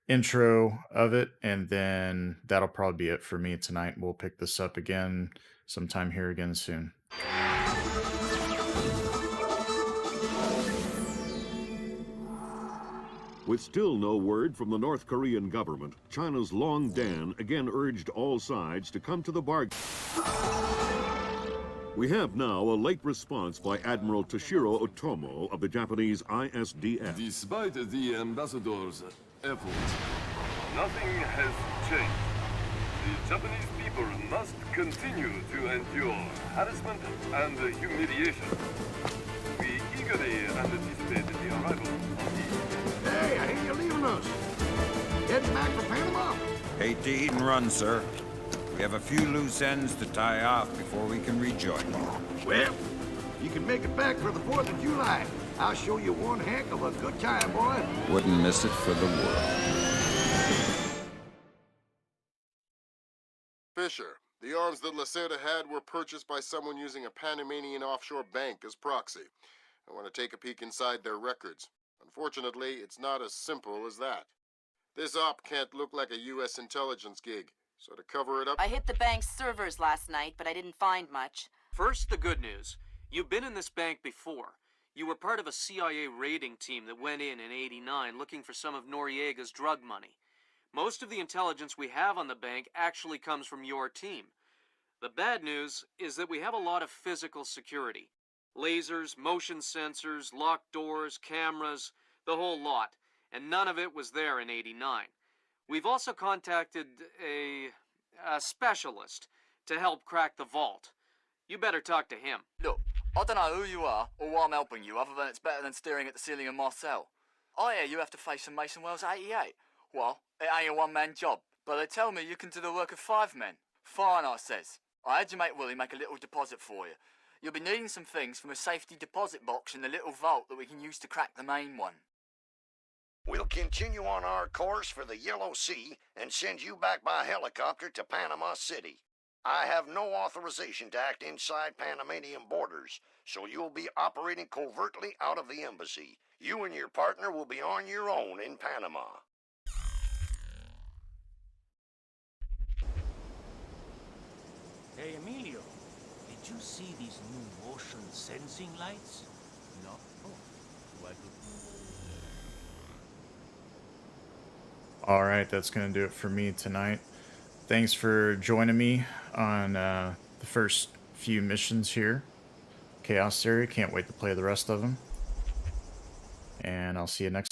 intro of it, and then that'll probably be it for me tonight. We'll pick this up again sometime here again soon. With still no word from the North Korean government, China's Long Dan again urged all sides to come to the bargain. We have now a late response by Admiral Toshiro Otomo of the Japanese ISDF. Despite the ambassador's efforts, nothing has changed. The Japanese people must continue to endure harassment and humiliation. We eagerly anticipate the arrival of the... Hey, I hear you're leaving us. Heading back for Panama? Hate to eat and run, sir. We have a few loose ends to tie off before we can rejoin you. Well, you can make it back for the 4th of July. I'll show you one heck of a good time, boy. Wouldn't miss it for the world. Fisher, the arms that Lacerda had were purchased by someone using a Panamanian offshore bank as proxy. I want to take a peek inside their records. Unfortunately, it's not as simple as that. This op can't look like a U.S. intelligence gig, so to cover it up... I hit the bank's servers last night, but I didn't find much. First, the good news. You've been in this bank before. You were part of a CIA raiding team that went in '89 looking for some of Noriega's drug money. Most of the intelligence we have on the bank actually comes from your team. The bad news is that we have a lot of physical security. Lasers, motion sensors, locked doors, cameras, the whole lot. And none of it was there in '89. We've also contacted a specialist to help crack the vault. You better talk to him. Look, I don't know who you are or why I'm helping you, other than it's better than staring at the ceiling in my cell. I hear you have to face some Mason Wells 88. Well, it ain't a one-man job, but they tell me you can do the work of 5 men. Fine, I says. I had your mate Willie make a little deposit for you. You'll be needing some things from a safety deposit box in the little vault that we can use to crack the main one. We'll continue on our course for the Yellow Sea and send you back by helicopter to Panama City. I have no authorization to act inside Panamanian borders, so you'll be operating covertly out of the embassy. You and your partner will be on your own in Panama. Hey, Emilio, did you see these new motion sensing lights? No. Oh, why do... All right, that's going to do it for me tonight. Thanks for joining me on the first few missions here. Chaos Theory. Can't wait to play the rest of them. And I'll see you next time.